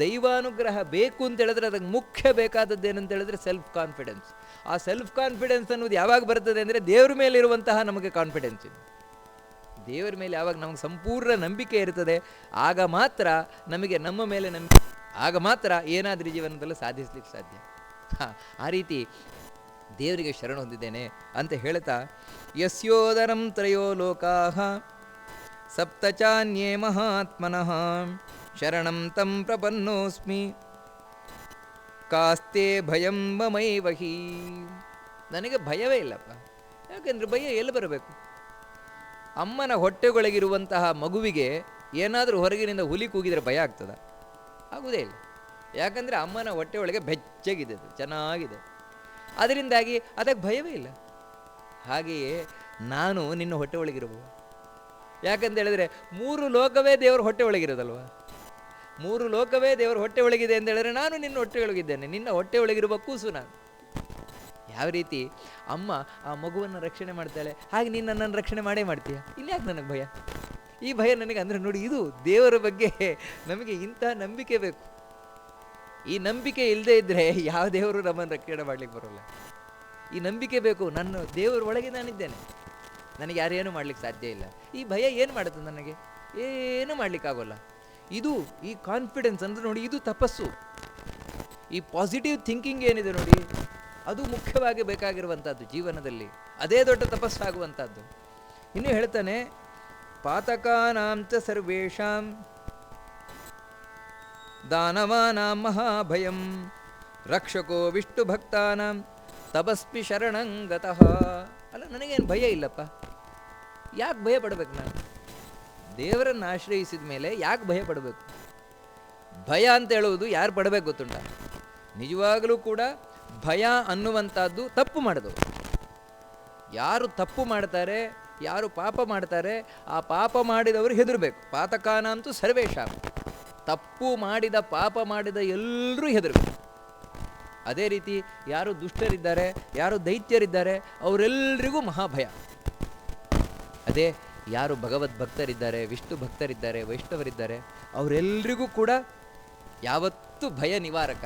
A: ದೈವಾನುಗ್ರಹ ಬೇಕು ಅಂತ ಹೇಳಿದ್ರೆ ಅದಕ್ಕೆ ಮುಖ್ಯ ಬೇಕಾದದ್ದು ಏನಂತ ಹೇಳಿದ್ರೆ ಸೆಲ್ಫ್ ಕಾನ್ಫಿಡೆನ್ಸ್. ಆ ಸೆಲ್ಫ್ ಕಾನ್ಫಿಡೆನ್ಸ್ ಅನ್ನೋದು ಯಾವಾಗ ಬರ್ತದೆ ಅಂದರೆ, ದೇವರ ಮೇಲೆ ಇರುವಂತಹ ನಮಗೆ ಕಾನ್ಫಿಡೆನ್ಸ್ ಇದೆ. ದೇವರ ಮೇಲೆ ಯಾವಾಗ ನಮಗೆ ಸಂಪೂರ್ಣ ನಂಬಿಕೆ ಇರ್ತದೆ, ಆಗ ಮಾತ್ರ ನಮಗೆ ನಮ್ಮ ಮೇಲೆ ನಂಬಿಕೆ, ಆಗ ಮಾತ್ರ ಏನಾದರೂ ಜೀವನದಲ್ಲಿ ಸಾಧಿಸ್ಲಿಕ್ಕೆ ಸಾಧ್ಯ. ಆ ರೀತಿ ದೇವರಿಗೆ ಶರಣ ಹೊಂದಿದ್ದೇನೆ ಅಂತ ಹೇಳ್ತಾ, ಯಸ್ಯೋದರಂ ತ್ರಯೋ ಲೋಕಾಃ ಸಪ್ತಚಾನ್ಯೇ ಮಹಾತ್ಮನಃ ಶರಣಂ ತಂ ಪ್ರಪನ್ನೋಸ್ಮಿ ಕಾಸ್ತೆ ಭಯಂ ಮಮೈವಹಿ. ನನಗೆ ಭಯವೇ ಇಲ್ಲಪ್ಪ. ಯಾಕೆಂದರೆ ಭಯ ಎಲ್ಲಿ ಬರಬೇಕು? ಅಮ್ಮನ ಹೊಟ್ಟೆಗೊಳಗಿರುವಂತಹ ಮಗುವಿಗೆ ಏನಾದರೂ ಹೊರಗಿನಿಂದ ಹುಲಿ ಕೂಗಿದರೆ ಭಯ ಆಗ್ತದ? ಆಗುವುದೇ ಇಲ್ಲ. ಯಾಕಂದರೆ ಅಮ್ಮನ ಹೊಟ್ಟೆ ಒಳಗೆ ಬೆಚ್ಚಗಿದೆ, ಚೆನ್ನಾಗಿದೆ, ಅದರಿಂದಾಗಿ ಅದಕ್ಕೆ ಭಯವೇ ಇಲ್ಲ. ಹಾಗೆಯೇ ನಾನು ನಿನ್ನ ಹೊಟ್ಟೆ ಒಳಗಿರಬಹುದು. ಯಾಕಂತ ಹೇಳಿದ್ರೆ 3 ಲೋಕವೇ ದೇವರ ಹೊಟ್ಟೆ ಒಳಗಿರೋದಲ್ವ. 3 ಲೋಕವೇ ದೇವರ ಹೊಟ್ಟೆ ಒಳಗಿದೆ ಅಂತ ಹೇಳಿದ್ರೆ ನಾನು ನಿನ್ನ ಹೊಟ್ಟೆ ಒಳಗಿದ್ದೇನೆ, ನಿನ್ನ ಹೊಟ್ಟೆ ಒಳಗಿರುವ ಕೂಸು ನಾನು. ಯಾವ ರೀತಿ ಅಮ್ಮ ಆ ಮಗುವನ್ನು ರಕ್ಷಣೆ ಮಾಡ್ತಾಳೆ, ಹಾಗೆ ನೀನು ನನ್ನನ್ನು ರಕ್ಷಣೆ ಮಾಡೇ ಮಾಡ್ತೀಯ. ಇನ್ಯಾಕೆ ನನಗೆ ಭಯ? ಈ ಭಯ ನನಗೆ ಅಂದರೆ ನೋಡಿ, ಇದು ದೇವರ ಬಗ್ಗೆ ನಮಗೆ ಇಂತಹ ನಂಬಿಕೆ ಬೇಕು. ಈ ನಂಬಿಕೆ ಇಲ್ಲದೆ ಇದ್ದರೆ ಯಾವ ದೇವರು ನಮ್ಮನ್ನು ರಕ್ಷಣೆ ಮಾಡಲಿಕ್ಕೆ ಬರೋಲ್ಲ. ಈ ನಂಬಿಕೆ ಬೇಕು. ನನ್ನ ದೇವರ ಒಳಗೆ ನಾನಿದ್ದೇನೆ, ನನಗೆ ಯಾರೇನು ಮಾಡ್ಲಿಕ್ಕೆ ಸಾಧ್ಯ ಇಲ್ಲ. ಈ ಭಯ ಏನು ಮಾಡುತ್ತೆ? ನನಗೆ ಏನು ಮಾಡಲಿಕ್ಕಾಗೋಲ್ಲ. ಇದು ಈ ಕಾನ್ಫಿಡೆನ್ಸ್ ಅಂದರೆ ನೋಡಿ, ಇದು ತಪಸ್ಸು. ಈ ಪಾಸಿಟಿವ್ ಥಿಂಕಿಂಗ್ ಏನಿದೆ ನೋಡಿ, ಅದು ಮುಖ್ಯವಾಗಿ ಬೇಕಾಗಿರುವಂಥದ್ದು ಜೀವನದಲ್ಲಿ. ಅದೇ ದೊಡ್ಡ ತಪಸ್ಸಾಗುವಂಥದ್ದು. ಇನ್ನು ಹೇಳ್ತಾನೆ, ಪಾತಕಾನಾಂಚ ಸರ್ವೇಷಾಂ ದಾನವಾನಾಂ ಮಹಾಭಯಂ ರಕ್ಷಕೋ ವಿಷ್ಣು ಭಕ್ತಾನಾಂ ತಪಸ್ವಿ ಶರಣಂಗತಃ. ಅಲ್ಲ, ನನಗೇನು ಭಯ ಇಲ್ಲಪ್ಪ. ಯಾಕೆ ಭಯ ಪಡಬೇಕು? ನಾನು ದೇವರನ್ನು ಆಶ್ರಯಿಸಿದ ಮೇಲೆ ಯಾಕೆ ಭಯ ಪಡಬೇಕು? ಭಯ ಅಂತ ಹೇಳುವುದು ಯಾರು ಪಡಬೇಕು ಗೊತ್ತುಂಟ? ನಿಜವಾಗಲೂ ಕೂಡ ಭಯ ಅನ್ನುವಂಥದ್ದು ತಪ್ಪು ಮಾಡಿದವರು. ಯಾರು ತಪ್ಪು ಮಾಡ್ತಾರೆ, ಯಾರು ಪಾಪ ಮಾಡ್ತಾರೆ, ಆ ಪಾಪ ಮಾಡಿದವರು ಹೆದರಬೇಕು. ಪಾತಕಾನಂತೂ ಸರ್ವೇಷಾಂ, ತಪ್ಪು ಮಾಡಿದ ಪಾಪ ಮಾಡಿದ ಎಲ್ಲರೂ ಹೆದರಬೇಕು. ಅದೇ ರೀತಿ ಯಾರು ದುಷ್ಟರಿದ್ದಾರೆ, ಯಾರು ದೈತ್ಯರಿದ್ದಾರೆ, ಅವರೆಲ್ಲರಿಗೂ ಮಹಾಭಯ. ಅದೇ ಯಾರು ಭಗವದ್ ಭಕ್ತರಿದ್ದಾರೆ, ವಿಷ್ಣು ಭಕ್ತರಿದ್ದಾರೆ, ವೈಷ್ಣವರಿದ್ದಾರೆ, ಅವರೆಲ್ಲರಿಗೂ ಕೂಡ ಯಾವತ್ತೂ ಭಯ ನಿವಾರಕ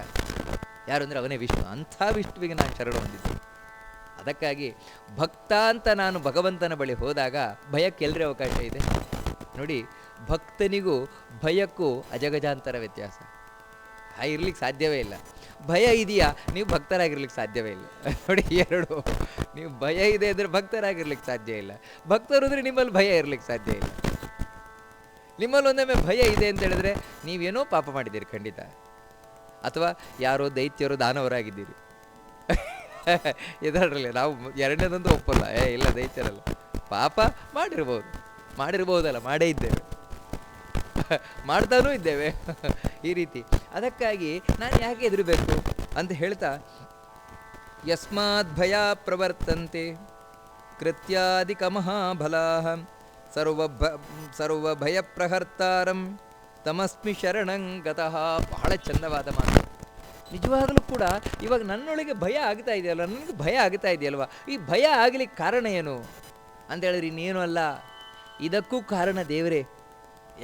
A: ಯಾರು ಅಂದರೆ ಅವನೇ ವಿಷ್ಣು. ಅಂಥ ವಿಷ್ಣುವಿಗೆ ನಾನು ಶರಣ ಹೊಂದಿದ್ದೆ. ಅದಕ್ಕಾಗಿ ಭಕ್ತ ಅಂತ ನಾನು ಭಗವಂತನ ಬಳಿ ಹೋದಾಗ ಭಯಕ್ಕೆ ಎಲ್ಲರೇ ಅವಕಾಶ ಇದೆ ನೋಡಿ. ಭಕ್ತನಿಗೂ ಭಯಕ್ಕೂ ಅಜಗಜಾಂತರ ವ್ಯತ್ಯಾಸ. ಇರ್ಲಿಕ್ಕೆ ಸಾಧ್ಯವೇ ಇಲ್ಲ. ಭಯ ಇದೆಯಾ, ನೀವು ಭಕ್ತರಾಗಿರ್ಲಿಕ್ಕೆ ಸಾಧ್ಯವೇ ಇಲ್ಲ ನೋಡಿ. ಎರಡು, ನೀವು ಭಯ ಇದೆ ಅಂದರೆ ಭಕ್ತರಾಗಿರ್ಲಿಕ್ಕೆ ಸಾಧ್ಯ ಇಲ್ಲ, ಭಕ್ತರು ಅಂದರೆ ನಿಮ್ಮಲ್ಲಿ ಭಯ ಇರ್ಲಿಕ್ಕೆ ಸಾಧ್ಯ ಇಲ್ಲ. ನಿಮ್ಮಲ್ಲಿ ಒಂದೊಮ್ಮೆ ಭಯ ಇದೆ ಅಂತ ಹೇಳಿದ್ರೆ ನೀವೇನೋ ಪಾಪ ಮಾಡಿದ್ದೀರಿ ಖಂಡಿತ, ಅಥವಾ ಯಾರೋ ದೈತ್ಯರು ದಾನವರಾಗಿದ್ದೀರಿ. ಇದರಲ್ಲಿ ನಾವು ಎರಡನೇದಂತೂ ಒಪ್ಪಲ್ಲ, ಇಲ್ಲ ದೈತ್ಯರಲ್ಲ, ಪಾಪ ಮಾಡಿರ್ಬೋದಲ್ಲ, ಮಾಡೇ ಇದ್ದೇವೆ, ಮಾಡ್ತಾನೂ ಇದ್ದೇವೆ. ಈ ರೀತಿ. ಅದಕ್ಕಾಗಿ ನಾನು ಯಾಕೆ ಹೆದರಬೇಕು ಅಂತ ಹೇಳ್ತಾ, ಯಸ್ಮಾತ್ ಭಯ ಪ್ರವರ್ತಂತೆ ಕೃತ್ಯಾಧಿಕ ಮಹಾಬಲಾ ಸರ್ವ ಭಯ ಪ್ರಹರ್ತಾರಂ ತಮಸ್ಮಿ ಶರಣಂ ಗತಃ. ಬಹಳ ಚಂದವಾದ ಮಾತು. ನಿಜವಾಗಲೂ ಕೂಡ ಇವಾಗ ನನ್ನೊಳಗೆ ಭಯ ಆಗ್ತಾ ಇದೆಯಲ್ಲ, ನನಗೆ ಭಯ ಆಗ್ತಾ ಇದೆಯಲ್ವ, ಈ ಭಯ ಆಗಲಿಕ್ಕೆ ಕಾರಣ ಏನು ಅಂತ ಹೇಳಿದ್ರೆ ಇನ್ನೇನು ಅಲ್ಲ, ಇದಕ್ಕೂ ಕಾರಣ ದೇವರೇ.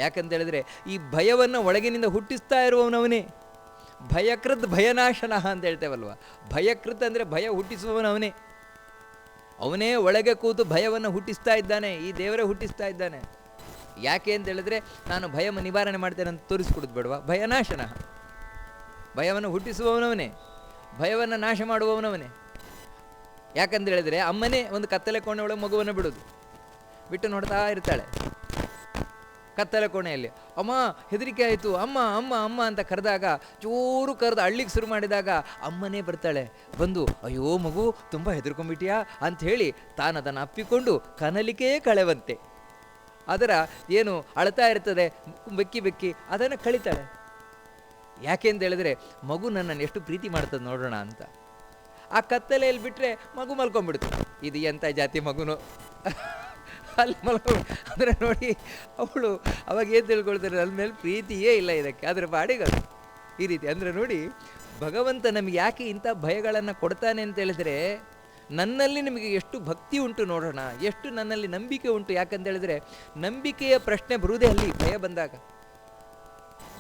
A: ಯಾಕಂತೇಳಿದ್ರೆ ಈ ಭಯವನ್ನು ಒಳಗಿನಿಂದ ಹುಟ್ಟಿಸ್ತಾ ಇರುವವನವನೇ. ಭಯಕೃತ್ ಭಯನಾಶನ ಅಂತ ಹೇಳ್ತೇವಲ್ವ. ಭಯಕೃತ್ ಅಂದರೆ ಭಯ ಹುಟ್ಟಿಸುವವನವನೇ. ಅವನೇ ಒಳಗೆ ಕೂತು ಭಯವನ್ನು ಹುಟ್ಟಿಸ್ತಾ ಇದ್ದಾನೆ. ಈ ದೇವರೇ ಹುಟ್ಟಿಸ್ತಾ ಇದ್ದಾನೆ. ಯಾಕೆ ಅಂತ ಹೇಳಿದ್ರೆ ನಾನು ಭಯ ನಿವಾರಣೆ ಮಾಡ್ತೇನೆ ಅಂತ ತೋರಿಸ್ಕೊಡುದು ಬೇಡವಾ? ಭಯನಾಶನ, ಭಯವನ್ನು ಹುಟ್ಟಿಸುವವನವನೇ, ಭಯವನ್ನು ನಾಶ ಮಾಡುವವನವನೇ. ಯಾಕಂತ ಹೇಳಿದ್ರೆ ಅಮ್ಮನೇ ಒಂದು ಕತ್ತಲೆ ಕೋಣೆ ಒಳಗೆ ಮಗುವನ್ನು ಬಿಟ್ಟು ನೋಡ್ತಾ ಇರ್ತಾಳೆ. ಕತ್ತಲೆ ಕೋಣೆಯಲ್ಲಿ ಅಮ್ಮ ಹೆದರಿಕೆ ಆಯಿತು, ಅಮ್ಮ ಅಮ್ಮ ಅಮ್ಮ ಅಂತ ಕರೆದಾಗ, ಚೂರು ಕರೆದು ಅಳ್ಳಿಗೆ ಶುರು ಮಾಡಿದಾಗ ಅಮ್ಮನೇ ಬರ್ತಾಳೆ. ಬಂದು ಅಯ್ಯೋ ಮಗು ತುಂಬ ಹೆದರ್ಕೊಂಡ್ಬಿಟ್ಟಿಯಾ ಅಂಥೇಳಿ ತಾನು ಅದನ್ನು ಅಪ್ಪಿಕೊಂಡು ಕನಲಿಕೆ ಕಳೆವಂತೆ ಅದರ ಏನು ಅಳ್ತಾ ಇರ್ತದೆ ಬೆಕ್ಕಿ ಬೆಕ್ಕಿ ಅದನ್ನು ಕಳಿತಾಳೆ. ಯಾಕೆ ಅಂತ ಹೇಳಿದ್ರೆ ಮಗು ನನ್ನನ್ನು ಎಷ್ಟು ಪ್ರೀತಿ ಮಾಡ್ತದೆ ನೋಡೋಣ ಅಂತ. ಆ ಕತ್ತಲೆಯಲ್ಲಿ ಬಿಟ್ಟರೆ ಮಗು ಮಲ್ಕೊಂಡ್ಬಿಡ್ತು. ಇದು ಎಂಥ ಜಾತಿ ಮಗುನು ಅಲ್ಲಿ ಅಂದರೆ ನೋಡಿ, ಅವಳು ಅವಾಗ ಏನು ತಿಳ್ಕೊಳ್ತಾರೆ, ನನ್ನ ಮೇಲೆ ಪ್ರೀತಿಯೇ ಇಲ್ಲ ಇದಕ್ಕೆ, ಅದರ ಬಾಡಿಗದು. ಈ ರೀತಿ ಅಂದರೆ ನೋಡಿ, ಭಗವಂತ ನಮಗೆ ಯಾಕೆ ಇಂಥ ಭಯಗಳನ್ನು ಕೊಡ್ತಾನೆ ಅಂತ ಹೇಳಿದ್ರೆ, ನನ್ನಲ್ಲಿ ನಿಮಗೆ ಎಷ್ಟು ಭಕ್ತಿ ಉಂಟು ನೋಡೋಣ, ಎಷ್ಟು ನನ್ನಲ್ಲಿ ನಂಬಿಕೆ ಉಂಟು. ಯಾಕಂತ ಹೇಳಿದ್ರೆ ನಂಬಿಕೆಯ ಪ್ರಶ್ನೆ ಬರುವುದೇ ಅಲ್ಲಿ ಭಯ ಬಂದಾಗ.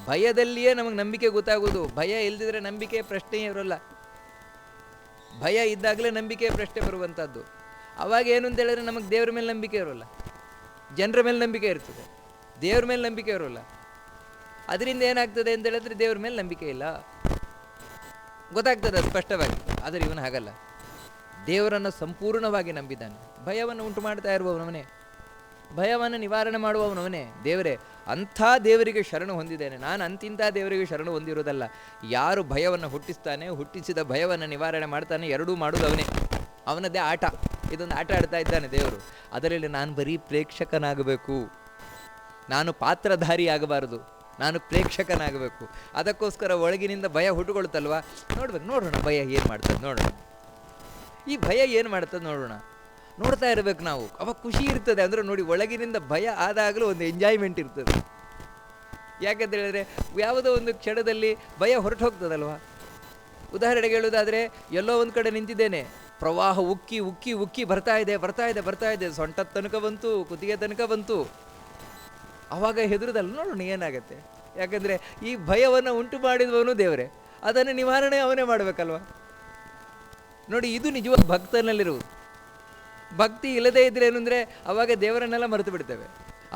A: ಭಯದಲ್ಲಿಯೇ ನಮಗೆ ನಂಬಿಕೆ ಗೊತ್ತಾಗೋದು. ಭಯ ಇಲ್ದಿದ್ರೆ ನಂಬಿಕೆಯ ಪ್ರಶ್ನೆಯೇ ಇರೋಲ್ಲ. ಭಯ ಇದ್ದಾಗಲೇ ನಂಬಿಕೆಯ ಪ್ರಶ್ನೆ ಬರುವಂಥದ್ದು. ಅವಾಗ ಏನು ಅಂತ ಹೇಳಿದ್ರೆ ನಮಗೆ ದೇವ್ರ ಮೇಲೆ ನಂಬಿಕೆ ಇರೋಲ್ಲ, ಜನರ ಮೇಲೆ ನಂಬಿಕೆ ಇರ್ತದೆ, ದೇವ್ರ ಮೇಲೆ ನಂಬಿಕೆ ಇರೋಲ್ಲ. ಅದರಿಂದ ಏನಾಗ್ತದೆ ಅಂತ ಹೇಳಿದ್ರೆ ದೇವ್ರ ಮೇಲೆ ನಂಬಿಕೆ ಇಲ್ಲ, ಗೊತ್ತಾಗ್ತದೆ ಸ್ಪಷ್ಟವಾಗಿ. ಆದರೆ ಇವನು ಹಾಗಲ್ಲ, ದೇವರನ್ನು ಸಂಪೂರ್ಣವಾಗಿ ನಂಬಿದ್ದಾನೆ. ಭಯವನ್ನು ಉಂಟು ಮಾಡ್ತಾ ಇರುವವನವನೇ, ಭಯವನ್ನು ನಿವಾರಣೆ ಮಾಡುವವನವನೇ ದೇವರೇ. ಅಂಥ ದೇವರಿಗೆ ಶರಣು ಹೊಂದಿದ್ದೇನೆ ನಾನು. ಅಂತಿಂಥ ದೇವರಿಗೆ ಶರಣು ಹೊಂದಿರೋದಲ್ಲ. ಯಾರು ಭಯವನ್ನು ಹುಟ್ಟಿಸ್ತಾನೆ, ಹುಟ್ಟಿಸಿದ ಭಯವನ್ನು ನಿವಾರಣೆ ಮಾಡ್ತಾನೆ, ಎರಡೂ ಮಾಡೋದು ಅವನೇ. ಅವನದ್ದೇ ಆಟ. ಇದೊಂದು ಆಟ ಆಡ್ತಾ ಇದ್ದಾನೆ ದೇವರು. ಅದರಲ್ಲಿ ನಾನು ಬರೀ ಪ್ರೇಕ್ಷಕನಾಗಬೇಕು, ನಾನು ಪಾತ್ರಧಾರಿ ಆಗಬಾರದು, ನಾನು ಪ್ರೇಕ್ಷಕನಾಗಬೇಕು. ಅದಕ್ಕೋಸ್ಕರ ಒಳಗಿನಿಂದ ಭಯ ಹುಟ್ಟುಕೊಳ್ತಲ್ವ, ನೋಡೋಣ ಭಯ ಏನು ಮಾಡ್ತದೆ ನೋಡೋಣ, ಈ ಭಯ ಏನು ಮಾಡ್ತದೆ ನೋಡೋಣ, ನೋಡ್ತಾ ಇರಬೇಕು ನಾವು. ಅವಾಗ ಖುಷಿ ಇರ್ತದೆ. ಅಂದರೆ ನೋಡಿ, ಒಳಗಿನಿಂದ ಭಯ ಆದಾಗಲೂ ಒಂದು ಎಂಜಾಯ್ಮೆಂಟ್ ಇರ್ತದೆ. ಯಾಕಂತ ಹೇಳಿದ್ರೆ ಯಾವುದೋ ಒಂದು ಕ್ಷಣದಲ್ಲಿ ಭಯ ಹೊರಟು ಹೋಗ್ತದಲ್ವ. ಉದಾಹರಣೆಗೆ ಹೇಳೋದಾದರೆ, ಎಲ್ಲೋ ಒಂದು ಕಡೆ ನಿಂತಿದ್ದೇನೆ, ಪ್ರವಾಹ ಉಕ್ಕಿ ಉಕ್ಕಿ ಉಕ್ಕಿ ಬರ್ತಾ ಇದೆ, ಸೊಂಟದ ತನಕ ಬಂತು, ಕುತ್ತಿಗೆ ತನಕ ಬಂತು. ಆವಾಗ ಹೆದರುದಲ್ಲ, ನೋಡೋಣ ಏನಾಗತ್ತೆ. ಯಾಕಂದರೆ ಈ ಭಯವನ್ನು ಉಂಟು ಮಾಡಿದವನು ದೇವರೇ, ಅದನ್ನು ನಿವಾರಣೆ ಅವನೇ ಮಾಡಬೇಕಲ್ವ. ನೋಡಿ, ಇದು ನಿಜವಾದ ಭಕ್ತನಲ್ಲಿರುವುದು. ಭಕ್ತಿ ಇಲ್ಲದೇ ಇದ್ರೆ ಏನು ಅಂದರೆ ಅವಾಗ ದೇವರನ್ನೆಲ್ಲ ಮರೆತು ಬಿಡ್ತೇವೆ.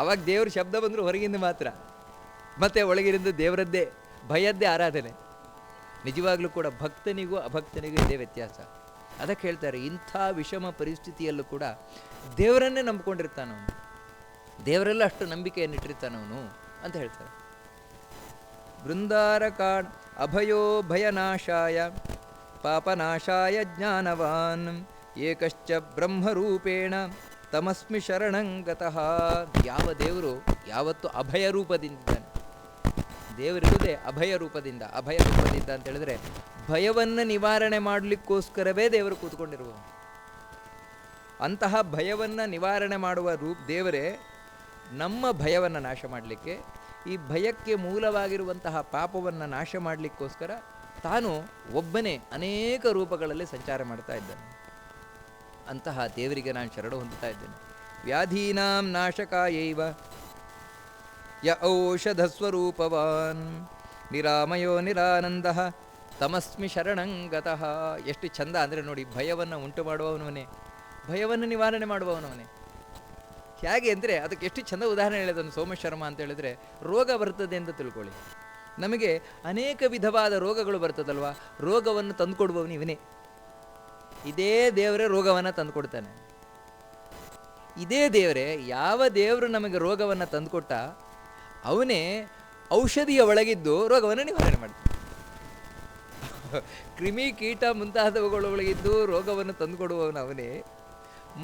A: ಅವಾಗ ದೇವ್ರ ಶಬ್ದ ಬಂದರೂ ಹೊರಗಿಂದ ಮಾತ್ರ, ಮತ್ತೆ ಒಳಗಿನಿಂದ ದೇವರದ್ದೇ ಭಯದ್ದೇ ಆರಾಧನೆ. ನಿಜವಾಗ್ಲೂ ಕೂಡ ಭಕ್ತನಿಗೂ ಅಭಕ್ತನಿಗೂ ಇದೇ ವ್ಯತ್ಯಾಸ. ಅದಕ್ಕೆ ಹೇಳ್ತಾರೆ, ಇಂಥ ವಿಷಮ ಪರಿಸ್ಥಿತಿಯಲ್ಲೂ ಕೂಡ ದೇವರನ್ನೇ ನಂಬಿಕೊಂಡಿರ್ತಾನವನು, ದೇವರೆಲ್ಲ ಅಷ್ಟು ನಂಬಿಕೆಯನ್ನಿಟ್ಟಿರ್ತಾನವನು ಅಂತ ಹೇಳ್ತಾರೆ. ಬೃಂದಾರಕಾಣ್ ಅಭಯೋ ಭಯನಾಶಾಯ ಪಾಪನಾಶಾಯ ಜ್ಞಾನವಾನ್ ಏಕಶ್ಚ ಬ್ರಹ್ಮರೂಪೇಣ ತಮಸ್ಮಿ ಶರಣಂಗತಃ. ಯಾವ ದೇವರು ಯಾವತ್ತು ಅಭಯ ರೂಪದಿಂದಿದ್ದಾನೆ. ದೇವರಿರುವುದೇ ಅಭಯ ರೂಪದಿಂದ. ಅಭಯ ರೂಪದಿಂದ ಅಂತ ಹೇಳಿದ್ರೆ ಭಯವನ್ನು ನಿವಾರಣೆ ಮಾಡಲಿಕ್ಕೋಸ್ಕರವೇ ದೇವರು ಕೂತ್ಕೊಂಡಿರುವ. ಅಂತಹ ಭಯವನ್ನು ನಿವಾರಣೆ ಮಾಡುವ ದೇವರೇ ನಮ್ಮ ಭಯವನ್ನು ನಾಶ ಮಾಡಲಿಕ್ಕೆ, ಈ ಭಯಕ್ಕೆ ಮೂಲವಾಗಿರುವಂತಹ ಪಾಪವನ್ನು ನಾಶ ಮಾಡಲಿಕ್ಕೋಸ್ಕರ ತಾನು ಒಬ್ಬನೇ ಅನೇಕ ರೂಪಗಳಲ್ಲಿ ಸಂಚಾರ ಮಾಡ್ತಾ ಇದ್ದಾನೆ. ಅಂತಹ ದೇವರಿಗೆ ನಾನು ಶರಣು ಹೊಂದುತ್ತಾ ಇದ್ದೇನೆ. ವ್ಯಾಧೀನಾಂ ನಾಶಕಾಯೈವ ಯ ಔಷಧಸ್ವರೂಪವಾನ್ ನಿರಾಮಯೋ ನಿರಾನಂದಃ ತಮಸ್ಮಿ ಶರಣಂಗತಃ. ಎಷ್ಟು ಚಂದ ಅಂದರೆ ನೋಡಿ, ಭಯವನ್ನು ಉಂಟು ಮಾಡುವವನವನೇ, ಭಯವನ್ನು ನಿವಾರಣೆ ಮಾಡುವವನವನೇ. ಹೇಗೆ ಅಂದರೆ ಅದಕ್ಕೆ ಎಷ್ಟು ಚಂದ ಉದಾಹರಣೆ ಹೇಳಿದನು ಸೋಮಶರ್ಮ ಅಂತ ಹೇಳಿದ್ರೆ, ರೋಗ ಬರ್ತದೆ ಅಂತ ತಿಳ್ಕೊಳ್ಳಿ. ನಮಗೆ ಅನೇಕ ವಿಧವಾದ ರೋಗಗಳು ಬರ್ತದಲ್ವ, ರೋಗವನ್ನು ತಂದುಕೊಡುವವನು ಇವನೇ. ಇದೇ ದೇವರೇ ರೋಗವನ್ನು ತಂದುಕೊಡ್ತಾನೆ. ಇದೇ ದೇವರೇ, ಯಾವ ದೇವರು ನಮಗೆ ರೋಗವನ್ನು ತಂದುಕೊಟ್ಟ ಅವನೇ ಔಷಧಿಯ ಒಳಗಿದ್ದು ರೋಗವನ್ನು ನಿವಾರಣೆ ಮಾಡ್ತಾನೆ. ಕ್ರಿಮಿ ಕೀಟ ಮುಂತಾದವುಗಳ ಒಳಗಿದ್ದು ರೋಗವನ್ನು ತಂದುಕೊಡುವವನು ಅವನೇ.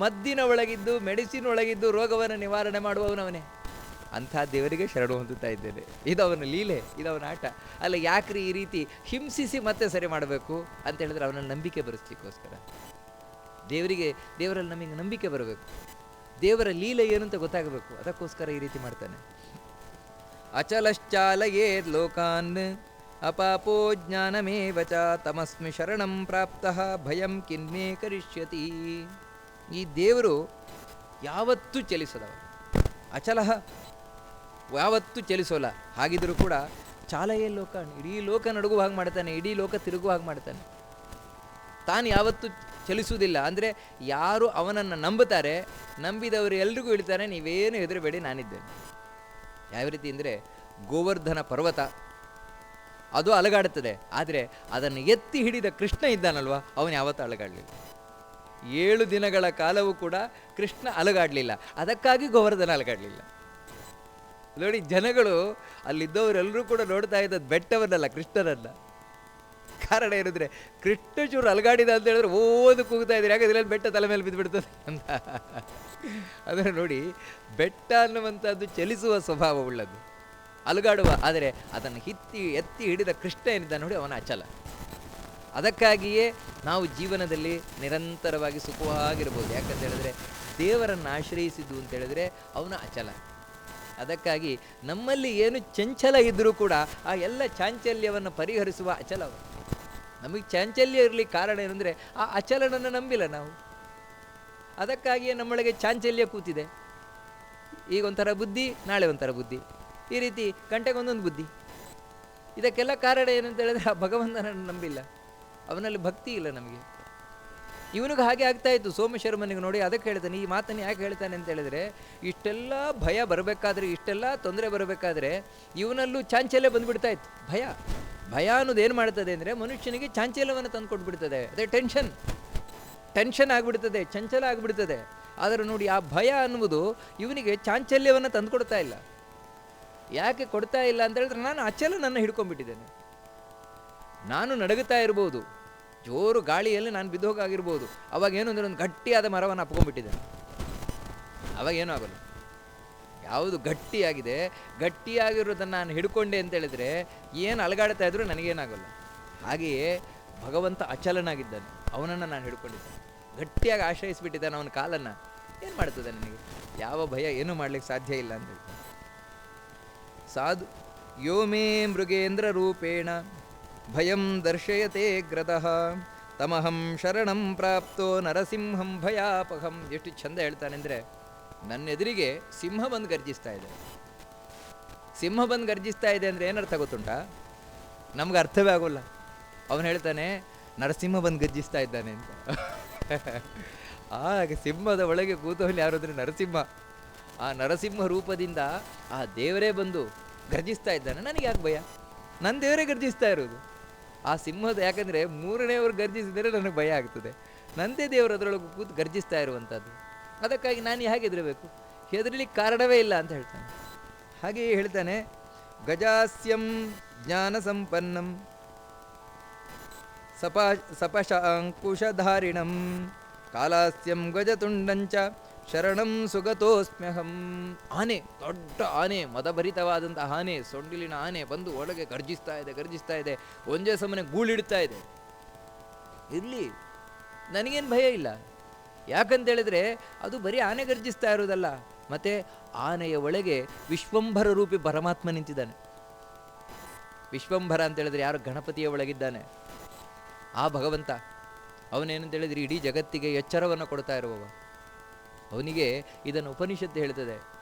A: ಮದ್ದಿನ ಒಳಗಿದ್ದು, ಮೆಡಿಸಿನ್ ಒಳಗಿದ್ದು ರೋಗವನ್ನು ನಿವಾರಣೆ ಮಾಡುವವನು ಅವನೇ. ಅಂಥ ದೇವರಿಗೆ ಶರಣು ಹೊಂದುತ್ತಾ ಇದ್ದೇನೆ. ಇದು ಅವನ ಲೀಲೆ, ಇದು ಅವನ ಆಟ. ಅಲ್ಲ, ಯಾಕ್ರಿ ಈ ರೀತಿ ಹಿಂಸಿಸಿ ಮತ್ತೆ ಸರಿ ಮಾಡಬೇಕು ಅಂತ ಹೇಳಿದ್ರೆ ಅವನಲ್ಲಿ ನಂಬಿಕೆ ಬರೆಸ್ಲಿಕ್ಕೋಸ್ಕರ. ದೇವರಲ್ಲಿ ನಮಗೆ ನಂಬಿಕೆ ಬರಬೇಕು, ದೇವರ ಲೀಲೆ ಏನು ಅಂತ ಗೊತ್ತಾಗಬೇಕು. ಅದಕ್ಕೋಸ್ಕರ ಈ ರೀತಿ ಮಾಡ್ತಾನೆ. ಅಚಲಶ್ಚಾಲಯೇದ್ ಲೋಕಾನ್ ಅಪಾಪೋ ಜ್ಞಾನಮೇವ ಚ ತಮಸ್ಮಿ ಶರಣಂ ಪ್ರಾಪ್ತಃ ಭಯಂ ಕಿನ್ಮೇ ಕರಿಷ್ಯತಿ. ಈ ದೇವರು ಯಾವತ್ತೂ ಚಲಿಸದವ, ಅಚಲಃ, ಯಾವತ್ತೂ ಚಲಿಸೋಲ್ಲ. ಹಾಗಿದ್ರೂ ಕೂಡ ಚಾಲಯೇ ಲೋಕ, ಇಡೀ ಲೋಕ ನಡುಗುವ ಹಾಗೆ ಮಾಡ್ತಾನೆ, ಇಡೀ ಲೋಕ ತಿರುಗುವ ಹಾಗೆ ಮಾಡ್ತಾನೆ. ತಾನು ಯಾವತ್ತೂ ಚಲಿಸುವುದಿಲ್ಲ. ಅಂದರೆ ಯಾರು ಅವನನ್ನು ನಂಬುತ್ತಾರೆ, ನಂಬಿದವರು ಎಲ್ರಿಗೂ ಹೇಳ್ತಾನೆ, ನೀವೇನು ಹೆದರಬೇಡಿ, ನಾನಿದ್ದೇನೆ. ಯಾವ ರೀತಿ ಅಂದರೆ, ಗೋವರ್ಧನ ಪರ್ವತ ಅದು ಅಲಗಾಡುತ್ತದೆ, ಆದರೆ ಅದನ್ನು ಎತ್ತಿ ಹಿಡಿದ ಕೃಷ್ಣ ಇದ್ದಾನಲ್ವ, ಅವನು ಯಾವತ್ತೂ ಅಲಗಾಡಲಿಲ್ಲ. 7 ದಿನಗಳ ಕಾಲವೂ ಕೂಡ ಕೃಷ್ಣ ಅಲಗಾಡಲಿಲ್ಲ. ಅದಕ್ಕಾಗಿ ಗೋವರ್ಧನ ಅಲಗಾಡಲಿಲ್ಲ. ನೋಡಿ, ಜನಗಳು ಅಲ್ಲಿದ್ದವರೆಲ್ಲರೂ ಕೂಡ ನೋಡ್ತಾ ಇದ್ದದ್ದು ಬೆಟ್ಟವನ್ನಲ್ಲ, ಕೃಷ್ಣನಲ್ಲ. ಕಾರಣ ಏನಿದ್ರೆ, ಕೃಷ್ಣಚೂರು ಅಲಗಾಡಿದ ಅಂತ ಹೇಳಿದ್ರೆ ಓದು ಕೂಗ್ತಾ ಇದ್ದಾರೆ, ಯಾಕಂದ್ರೆ ಬೆಟ್ಟ ತಲೆ ಮೇಲೆ ಬಿದ್ದುಬಿಡ್ತದೆ ಅಂತ. ಅದನ್ನು ನೋಡಿ, ಬೆಟ್ಟ ಅನ್ನುವಂಥದ್ದು ಚಲಿಸುವ ಸ್ವಭಾವ ಉಳ್ಳದ್ದು, ಅಲುಗಾಡುವ. ಆದರೆ ಅದನ್ನು ಎತ್ತಿ ಹಿಡಿದ ಕೃಷ್ಣ ಏನಿದ್ದ ನೋಡಿ, ಅವನ ಅಚಲ. ಅದಕ್ಕಾಗಿಯೇ ನಾವು ಜೀವನದಲ್ಲಿ ನಿರಂತರವಾಗಿ ಸುಖವಾಗಿರ್ಬೋದು. ಯಾಕಂತ ಹೇಳಿದ್ರೆ ದೇವರನ್ನು ಆಶ್ರಯಿಸಿದ್ದು ಅಂತ ಹೇಳಿದ್ರೆ ಅವನ ಅಚಲ. ಅದಕ್ಕಾಗಿ ನಮ್ಮಲ್ಲಿ ಏನು ಚಂಚಲ ಇದ್ದರೂ ಕೂಡ ಆ ಎಲ್ಲ ಚಾಂಚಲ್ಯವನ್ನು ಪರಿಹರಿಸುವ ಅಚಲವ. ನಮಗೆ ಚಾಂಚಲ್ಯ ಇರಲಿಕ್ಕೆ ಕಾರಣ ಏನಂದರೆ ಆ ಅಚಲನನ್ನು ನಂಬಿಲ್ಲ ನಾವು. ಅದಕ್ಕಾಗಿಯೇ ನಮ್ಮೊಳಗೆ ಚಾಂಚಲ್ಯ ಕೂತಿದೆ. ಈಗ ಒಂಥರ ಬುದ್ಧಿ, ನಾಳೆ ಒಂಥರ ಬುದ್ಧಿ, ಈ ರೀತಿ ಗಂಟೆಗೊಂದೊಂದು ಬುದ್ಧಿ. ಇದಕ್ಕೆಲ್ಲ ಕಾರಣ ಏನಂತ ಹೇಳಿದ್ರೆ ಆ ಭಗವಂತನನ್ನು ನಂಬಿಲ್ಲ, ಅವನಲ್ಲಿ ಭಕ್ತಿ ಇಲ್ಲ ನಮಗೆ. ಇವನಿಗೆ ಹಾಗೆ ಆಗ್ತಾ ಇತ್ತು. ಸೋಮಶರ್ಮನಿಗೆ ನೋಡಿ, ಅದಕ್ಕೆ ಹೇಳ್ತಾನೆ, ಈ ಮಾತನ್ನು ಯಾಕೆ ಹೇಳ್ತಾನೆ ಅಂತ ಹೇಳಿದ್ರೆ, ಇಷ್ಟೆಲ್ಲ ಭಯ ಬರಬೇಕಾದ್ರೆ, ಇಷ್ಟೆಲ್ಲ ತೊಂದರೆ ಬರಬೇಕಾದ್ರೆ ಇವನಲ್ಲೂ ಚಾಂಚಲ್ಯ ಬಂದುಬಿಡ್ತಾ ಇತ್ತು. ಭಯ ಅನ್ನೋದು ಏನು ಮಾಡ್ತದೆ ಅಂದರೆ ಮನುಷ್ಯನಿಗೆ ಚಾಂಚಲ್ಯವನ್ನು ತಂದು ಕೊಟ್ಬಿಡ್ತದೆ. ಅದೇ ಟೆನ್ಷನ್ ಆಗಿಬಿಡ್ತದೆ, ಚಂಚಲ ಆಗಿಬಿಡ್ತದೆ. ಆದರೆ ನೋಡಿ, ಆ ಭಯ ಅನ್ನುವುದು ಇವನಿಗೆ ಚಾಂಚಲ್ಯವನ್ನು ತಂದು ಕೊಡ್ತಾ ಇಲ್ಲ. ಯಾಕೆ ಕೊಡ್ತಾ ಇಲ್ಲ ಅಂತ ಹೇಳಿದ್ರೆ, ನಾನು ಅಚಲನನ್ನು ಹಿಡ್ಕೊಂಡ್ಬಿಟ್ಟಿದ್ದೇನೆ. ನಾನು ನಡಗುತ್ತಾ ಇರ್ಬೋದು, ಜೋರು ಗಾಳಿಯಲ್ಲಿ ನಾನು ಬಿದ್ದೋಗಾಗಿರ್ಬೋದು. ಅವಾಗ ಏನು ಅಂದರೆ ಒಂದು ಗಟ್ಟಿಯಾದ ಮರವನ್ನು ಅಪ್ಕೊಂಡ್ಬಿಟ್ಟಿದ್ದೇನೆ, ಅವಾಗೇನೂ ಆಗೋಲ್ಲ. ಯಾವುದು ಗಟ್ಟಿಯಾಗಿದೆ, ಗಟ್ಟಿಯಾಗಿರೋದನ್ನು ನಾನು ಹಿಡ್ಕೊಂಡೆ ಅಂತ ಹೇಳಿದ್ರೆ ಏನು ಅಲಗಾಡ್ತಾ ಇದ್ರೂ ನನಗೇನಾಗೋಲ್ಲ. ಹಾಗೆಯೇ ಭಗವಂತ ಅಚಲನಾಗಿದ್ದಾನೆ, ಅವನನ್ನು ನಾನು ಹಿಡ್ಕೊಂಡಿದ್ದೇನೆ, ಗಟ್ಟಿಯಾಗಿ ಆಶ್ರಯಿಸಿಬಿಟ್ಟಿದ್ದಾನೆ ಅವನ ಕಾಲನ್ನು. ಏನು ಮಾಡ್ತದೆ ನನಗೆ? ಯಾವ ಭಯ ಏನೂ ಮಾಡಲಿಕ್ಕೆ ಸಾಧ್ಯ ಇಲ್ಲ ಅಂತ ಹೇಳ್ತಾನೆ. ಸಾಧು ಯೋ ಮೇ ಮೃಗೇಂದ್ರ ರೂಪೇಣ ಭಯಂ ದರ್ಶಯತೆ ಗ್ರತಃ ತಮಹಂ ಶರಣಂ ಪ್ರಾಪ್ತೋ ನರಸಿಂಹಂ ಭಯಾಪಹಂ. ಎಷ್ಟು ಚಂದ ಹೇಳ್ತಾನೆ ಅಂದರೆ, ನನ್ನ ಎದುರಿಗೆ ಸಿಂಹ ಬಂದು ಗರ್ಜಿಸ್ತಾ ಇದೆ. ಸಿಂಹ ಬಂದು ಗರ್ಜಿಸ್ತಾ ಇದೆ ಅಂದರೆ ಏನರ್ಥ ಗೊತ್ತುಂಟಾ? ನಮ್ಗೆ ಅರ್ಥವೇ ಆಗೋಲ್ಲ. ಅವನು ಹೇಳ್ತಾನೆ, ನರಸಿಂಹ ಬಂದು ಗರ್ಜಿಸ್ತಾ ಇದ್ದಾನೆ ಅಂತ. ಆಗ ಸಿಂಹದ ಒಳಗೆ ಕೂತವನು ಯಾರು ಅಂದರೆ ನರಸಿಂಹ. ಆ ನರಸಿಂಹ ರೂಪದಿಂದ ಆ ದೇವರೇ ಬಂದು ಗರ್ಜಿಸ್ತಾ ಇದ್ದಾನೆ. ನನಗೆ ಯಾಕೆ ಭಯ? ನನ್ನ ದೇವರೇ ಗರ್ಜಿಸ್ತಾ ಇರೋದು. ಆ ಸಿಂಹದ, ಯಾಕಂದರೆ 3ನೇವರು ಗರ್ಜಿಸಿದರೆ ನನಗೆ ಭಯ ಆಗ್ತದೆ. ನಂದೇ ದೇವರು ಅದರೊಳಗೆ ಕೂತು ಗರ್ಜಿಸ್ತಾ ಇರುವಂಥದ್ದು. ಅದಕ್ಕಾಗಿ ನಾನು ಹೇಗೆ ಹೆದರಬೇಕು? ಹೆದರಲಿಕ್ಕೆ ಕಾರಣವೇ ಇಲ್ಲ ಅಂತ ಹೇಳ್ತಾನೆ. ಹಾಗೆಯೇ ಹೇಳ್ತಾನೆ, ಗಜಾಸ್ಯಂ ಜ್ಞಾನ ಸಂಪನ್ನಂ ಸಪಶಾಂಕುಶಧಾರಿಣಂ ಕಾಲಾಸ್ಯಂ ಗಜತುಂಡಂಚ ಶರಣಂ ಸುಗತೋಸ್ಮ್ಯಹಂ. ಆನೆ, ದೊಡ್ಡ ಆನೆ, ಮದಭರಿತವಾದಂಥ ಆನೆ, ಸೊಂಡಿಲಿನ ಆನೆ ಬಂದು ಒಳಗೆ ಗರ್ಜಿಸ್ತಾ ಇದೆ, ಒಂದೇ ಸಮನೆ ಗೂಳಿಡ್ತಾ ಇದೆ. ಇರಲಿ, ನನಗೇನು ಭಯ ಇಲ್ಲ. ಯಾಕಂತೇಳಿದ್ರೆ ಅದು ಬರೀ ಆನೆ ಗರ್ಜಿಸ್ತಾ ಇರೋದಲ್ಲ, ಮತ್ತು ಆನೆಯ ಒಳಗೆ ವಿಶ್ವಂಭರ ರೂಪಿ ಪರಮಾತ್ಮ ನಿಂತಿದ್ದಾನೆ. ವಿಶ್ವಂಭರ ಅಂತೇಳಿದ್ರೆ ಯಾರು? ಗಣಪತಿಯ ಒಳಗಿದ್ದಾನೆ ಆ ಭಗವಂತ. ಅವನೇನಂತೇಳಿದ್ರೆ ಇಡೀ ಜಗತ್ತಿಗೆ ಎಚ್ಚರವನ್ನು ಕೊಡ್ತಾ ಇರುವವ. ಅವನಿಗೆ ಇದನ್ನು ಉಪನಿಷತ್ತು ಹೇಳ್ತದೆ,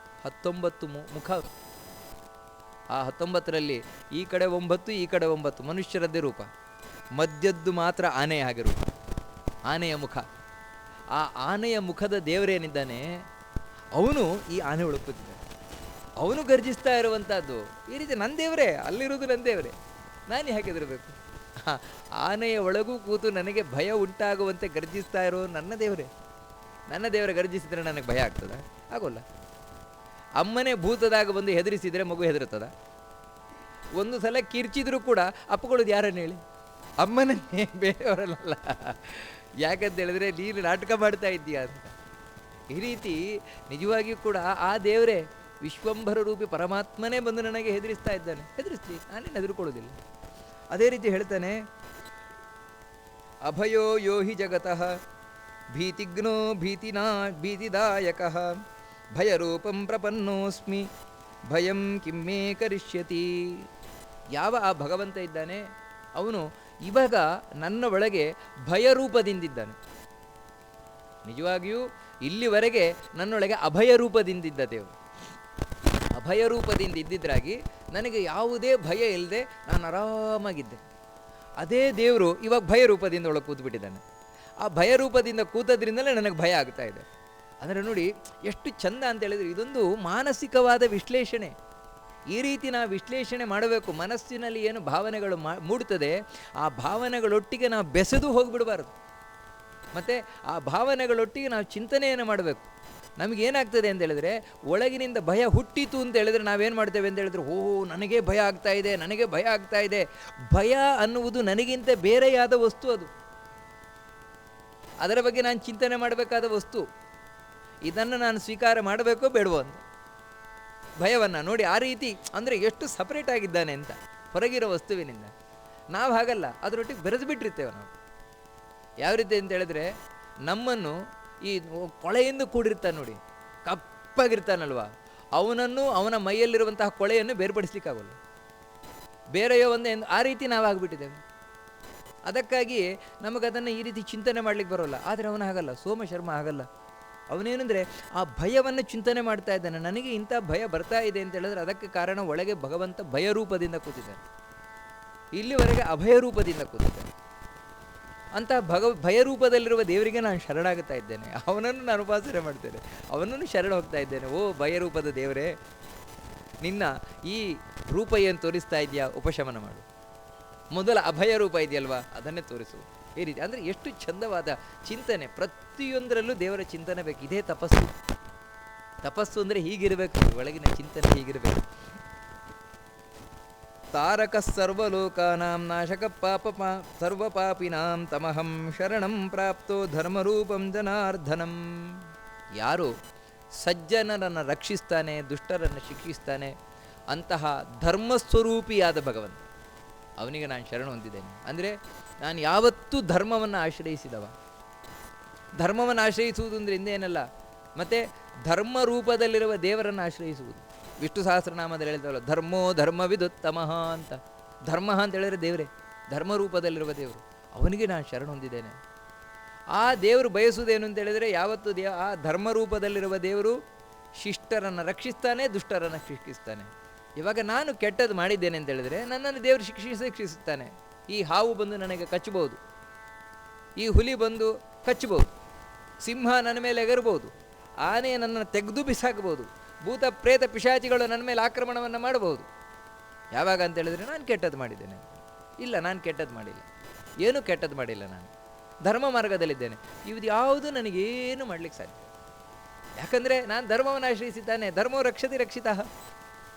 A: 19 ಮುಖ. ಆ 19ರಲ್ಲಿ ಈ ಕಡೆ 9, ಈ ಕಡೆ 9 ಮನುಷ್ಯರದ್ದೇ ರೂಪ. ಮಧ್ಯದ್ದು ಮಾತ್ರ ಆನೆಯ ಹಾಗೆ ರೂಪ, ಆನೆಯ ಮುಖ. ಆ ಆನೆಯ ಮುಖದ ದೇವರೇನಿದ್ದಾನೆ ಅವನು ಈ ಆನೆ ಒಳಗೆ ಕೂತಿದ್ದಾನೆ. ಅವನು ಗರ್ಜಿಸ್ತಾ ಇರುವಂಥದ್ದು ಈ ರೀತಿ. ನನ್ನ ದೇವರೇ ಅಲ್ಲಿರೋದು, ನನ್ನ ದೇವರೇ, ನಾನು ಯಾಕೆ ಹೆದರಬೇಕು? ಆನೆಯ ಒಳಗೂ ಕೂತು ನನಗೆ ಭಯ ಉಂಟಾಗುವಂತೆ ಗರ್ಜಿಸ್ತಾ ಇರೋ ನನ್ನ ದೇವರೇ. ನನ್ನ ದೇವರ ಗರ್ಜಿಸಿದರೆ ನನಗೆ ಭಯ ಆಗ್ತದೆ? ಆಗೋಲ್ಲ. ಅಮ್ಮನೇ ಭೂತದಾಗ ಬಂದು ಹೆದರಿಸಿದರೆ ಮಗು ಹೆದರುತ್ತದ? ಒಂದು ಸಲ ಕಿರ್ಚಿದ್ರು ಕೂಡ ಅಪ್ಪಕೊಳ್ಳೋದು ಯಾರನ್ನು ಹೇಳಿ? ಅಮ್ಮನನ್ನೇ, ಬೇರೆಯವರಲ್ಲ. ಯಾಕಂತ ಹೇಳಿದ್ರೆ ನೀನು ನಾಟಕ ಮಾಡ್ತಾ ಇದ್ದೀಯ ಅಂತ. ಈ ರೀತಿ ನಿಜವಾಗಿಯೂ ಕೂಡ ಆ ದೇವರೇ ವಿಶ್ವಂಭರ ರೂಪಿ ಪರಮಾತ್ಮನೇ ಬಂದು ನನಗೆ ಹೆದರಿಸ್ತಾ ಇದ್ದಾನೆ. ಹೆದರಿಸ್ಲಿ, ನಾನೇನು ಹೆದರ್ಕೊಳ್ಳೋದಿಲ್ಲ. ಅದೇ ರೀತಿ ಹೇಳ್ತಾನೆ, ಅಭಯೋ ಯೋ ಹಿ ಜಗತಃ ಭೀತಿಘ್ನೋ ಭೀತಿದಾಯಕಃ ಭಯರೂಪಂ ಪ್ರಪನ್ನೋಸ್ಮಿ ಭಯಂ ಕಿಮ್ಮೇ ಕರಿಷ್ಯತಿ. ಯಾವ ಆ ಭಗವಂತ ಇದ್ದಾನೆ ಅವನು ಇವಾಗ ನನ್ನ ಒಳಗೆ ಭಯರೂಪದಿಂದಿದ್ದಾನೆ. ನಿಜವಾಗಿಯೂ ಇಲ್ಲಿವರೆಗೆ ನನ್ನೊಳಗೆ ಅಭಯ ರೂಪದಿಂದಿದ್ದ ದೇವರು. ಅಭಯ ರೂಪದಿಂದ ಇದ್ದಿದ್ರಾಗಿ ನನಗೆ ಯಾವುದೇ ಭಯ ಇಲ್ಲದೆ ನಾನು ಆರಾಮಾಗಿದ್ದೆ. ಅದೇ ದೇವರು ಇವಾಗ ಭಯ ರೂಪದಿಂದ ಒಳಗೆ ಕೂತ್ಬಿಟ್ಟಿದ್ದಾನೆ. ಆ ಭಯ ರೂಪದಿಂದ ಕೂತದ್ರಿಂದಲೇ ನನಗೆ ಭಯ ಆಗ್ತಾ ಇದೆ. ಅಂದರೆ ನೋಡಿ ಎಷ್ಟು ಚಂದ ಅಂತ ಹೇಳಿದರೆ, ಇದೊಂದು ಮಾನಸಿಕವಾದ ವಿಶ್ಲೇಷಣೆ. ಈ ರೀತಿ ನಾವು ವಿಶ್ಲೇಷಣೆ ಮಾಡಬೇಕು. ಮನಸ್ಸಿನಲ್ಲಿ ಏನು ಭಾವನೆಗಳು ಮೂಡುತ್ತದೆ, ಆ ಭಾವನೆಗಳೊಟ್ಟಿಗೆ ನಾವು ಬೆಸೆದು ಹೋಗಿಬಿಡಬಾರದು. ಮತ್ತು ಆ ಭಾವನೆಗಳೊಟ್ಟಿಗೆ ನಾವು ಚಿಂತನೆಯನ್ನು ಮಾಡಬೇಕು. ನಮಗೇನಾಗ್ತದೆ ಅಂತ ಹೇಳಿದ್ರೆ, ಒಳಗಿನಿಂದ ಭಯ ಹುಟ್ಟಿತು ಅಂತ ಹೇಳಿದ್ರೆ ನಾವೇನು ಮಾಡ್ತೇವೆ ಅಂತ ಹೇಳಿದ್ರೆ, ನನಗೆ ಭಯ ಆಗ್ತಾ ಇದೆ, ನನಗೆ ಭಯ ಆಗ್ತಾ ಇದೆ. ಭಯ ಅನ್ನುವುದು ನನಗಿಂತ ಬೇರೆಯಾದ ವಸ್ತು. ಅದು ಅದರ ಬಗ್ಗೆ ನಾನು ಚಿಂತನೆ ಮಾಡಬೇಕಾದ ವಸ್ತು. ಇದನ್ನು ನಾನು ಸ್ವೀಕಾರ ಮಾಡಬೇಕೋ ಬೇಡವೋ ಅಂತ ಭಯವನ್ನು ನೋಡಿ. ಆ ರೀತಿ ಅಂದರೆ ಎಷ್ಟು ಸಪ್ರೇಟ್ ಆಗಿದ್ದಾನೆ ಅಂತ ಹೊರಗಿರೋ ವಸ್ತುವಿನಿಂದ. ನಾವು ಹಾಗಲ್ಲ, ಅದರೊಟ್ಟಿಗೆ ಬೆರೆದು ಬಿಟ್ಟಿರ್ತೇವೆ ನಾವು. ಯಾವ ರೀತಿ ಅಂತ ಹೇಳಿದ್ರೆ, ನಮ್ಮನ್ನು ಈ ಕೊಳೆಯಿಂದ ಕೂಡಿರ್ತಾನೆ ನೋಡಿ, ಕಪ್ಪಾಗಿರ್ತಾನಲ್ವ, ಅವನನ್ನು ಅವನ ಮೈಯಲ್ಲಿರುವಂತಹ ಕೊಳೆಯನ್ನು ಬೇರ್ಪಡಿಸ್ಲಿಕ್ಕಾಗಲ್ಲ. ಬೇರೆಯೋ ಒಂದೇ ಆ ರೀತಿ ನಾವಾಗಿಬಿಟ್ಟಿದ್ದೇವೆ. ಅದಕ್ಕಾಗಿ ನಮಗದನ್ನು ಈ ರೀತಿ ಚಿಂತನೆ ಮಾಡಲಿಕ್ಕೆ ಬರೋಲ್ಲ. ಆದರೆ ಅವನು ಹಾಗಲ್ಲ, ಸೋಮಶರ್ಮ ಆಗಲ್ಲ. ಅವನೇನೆಂದರೆ ಆ ಭಯವನ್ನು ಚಿಂತನೆ ಮಾಡ್ತಾ ಇದ್ದಾನೆ. ನನಗೆ ಇಂಥ ಭಯ ಬರ್ತಾ ಇದೆ ಅಂತ ಹೇಳಿದ್ರೆ ಅದಕ್ಕೆ ಕಾರಣ ಒಳಗೆ ಭಗವಂತ ಭಯರೂಪದಿಂದ ಕೂತಿದ್ದಾನೆ, ಇಲ್ಲಿವರೆಗೆ ಅಭಯ ರೂಪದಿಂದ ಕೂತಿದ್ದಾನೆ. ಅಂಥ ಭಯರೂಪದಲ್ಲಿರುವ ದೇವರಿಗೆ ನಾನು ಶರಣಾಗುತ್ತಾ ಇದ್ದೇನೆ. ಅವನನ್ನು ನಾನು ಉಪಾಸನೆ ಮಾಡ್ತೇನೆ, ಅವನನ್ನು ಶರಣ ಹೋಗ್ತಾ ಇದ್ದೇನೆ. ಓ ಭಯರೂಪದ ದೇವರೇ, ನಿನ್ನ ಈ ರೂಪ ಏನು ತೋರಿಸ್ತಾ ಇದೆಯಾ, ಉಪಶಮನ ಮಾಡು. ಮೊದಲ ಅಭಯ ರೂಪ ಇದೆಯಲ್ವಾ, ಅದನ್ನೇ ತೋರಿಸು. ಈ ರೀತಿ ಅಂದರೆ ಎಷ್ಟು ಚಂದವಾದ ಚಿಂತನೆ. ಪ್ರತಿಯೊಂದರಲ್ಲೂ ದೇವರ ಚಿಂತನೆ ಬೇಕು. ಇದೇ ತಪಸ್ಸು. ತಪಸ್ಸು ಅಂದರೆ ಹೀಗಿರಬೇಕು, ಒಳಗಿನ ಚಿಂತನೆ ಹೀಗಿರಬೇಕು. ತಾರಕ ಸರ್ವಲೋಕಾನಾಂ ನಾಶಕ ಸರ್ವಪಾಪಿನಾಂ ತಮಹಂ ಶರಣಂ ಪ್ರಾಪ್ತೋ ಧರ್ಮರೂಪಂ ಜನಾರ್ದನಂ. ಯಾರು ಸಜ್ಜನರನ್ನು ರಕ್ಷಿಸ್ತಾನೆ, ದುಷ್ಟರನ್ನು ಶಿಕ್ಷಿಸ್ತಾನೆ, ಅಂತಹ ಧರ್ಮಸ್ವರೂಪಿಯಾದ ಭಗವಂತ, ಅವನಿಗೆ ನಾನು ಶರಣ ಹೊಂದಿದ್ದೇನೆ. ಅಂದರೆ ನಾನು ಯಾವತ್ತೂ ಧರ್ಮವನ್ನು ಆಶ್ರಯಿಸಿದವ. ಧರ್ಮವನ್ನು ಆಶ್ರಯಿಸುವುದು ಅಂದರೆ ಹಿಂದೇನಲ್ಲ, ಮತ್ತು ಧರ್ಮ ರೂಪದಲ್ಲಿರುವ ದೇವರನ್ನು ಆಶ್ರಯಿಸುವುದು. ವಿಷ್ಣು ಸಹಸ್ರನಾಮದಲ್ಲಿ ಹೇಳ್ತಾವಲ್ಲ, ಧರ್ಮೋ ಧರ್ಮವಿದುತ್ತಮಃ ಅಂತ. ಧರ್ಮ ಅಂತ ಹೇಳಿದ್ರೆ ದೇವರೇ, ಧರ್ಮರೂಪದಲ್ಲಿರುವ ದೇವರು, ಅವನಿಗೆ ನಾನು ಶರಣ ಹೊಂದಿದ್ದೇನೆ. ಆ ದೇವರು ಬಯಸುವುದೇನು ಅಂತ ಹೇಳಿದರೆ, ಯಾವತ್ತು ಆ ಧರ್ಮರೂಪದಲ್ಲಿರುವ ದೇವರು ಶಿಷ್ಟರನ್ನು ರಕ್ಷಿಸ್ತಾನೆ, ದುಷ್ಟರನ್ನು ಶಿಕ್ಷಿಸ್ತಾನೆ. ಇವಾಗ ನಾನು ಕೆಟ್ಟದ್ದು ಮಾಡಿದ್ದೇನೆ ಅಂತ ಹೇಳಿದರೆ ನನ್ನನ್ನು ದೇವರು ಶಿಕ್ಷಿಸುತ್ತಾನೆ. ಈ ಹಾವು ಬಂದು ನನಗೆ ಕಚ್ಚಬಹುದು, ಈ ಹುಲಿ ಬಂದು ಕಚ್ಚಬಹುದು, ಸಿಂಹ ನನ್ನ ಮೇಲೆ ಎಗರಬಹುದು, ಆನೆ ನನ್ನನ್ನು ತೆಗೆದು ಬಿಸಾಕಬಹುದು, ಭೂತ ಪ್ರೇತ ಪಿಶಾಚಿಗಳು ನನ್ನ ಮೇಲೆ ಆಕ್ರಮಣವನ್ನು ಮಾಡಬಹುದು. ಯಾವಾಗ ಅಂತ ಹೇಳಿದ್ರೆ ನಾನು ಕೆಟ್ಟದ್ದು ಮಾಡಿದ್ದೇನೆ. ಇಲ್ಲ, ನಾನು ಕೆಟ್ಟದ್ದು ಮಾಡಿಲ್ಲ, ಏನೂ ಕೆಟ್ಟದ್ದು ಮಾಡಿಲ್ಲ. ನಾನು ಧರ್ಮ ಮಾರ್ಗದಲ್ಲಿದ್ದೇನೆ. ಇದು ಯಾವುದು ನನಗೇನು ಮಾಡಲಿಕ್ಕೆ ಸಾಧ್ಯ. ಯಾಕಂದರೆ ನಾನು ಧರ್ಮವನ್ನು ಆಶ್ರಯಿಸಿದ್ದಾನೆ. ಧರ್ಮವು ರಕ್ಷತೆ ರಕ್ಷಿತಃ.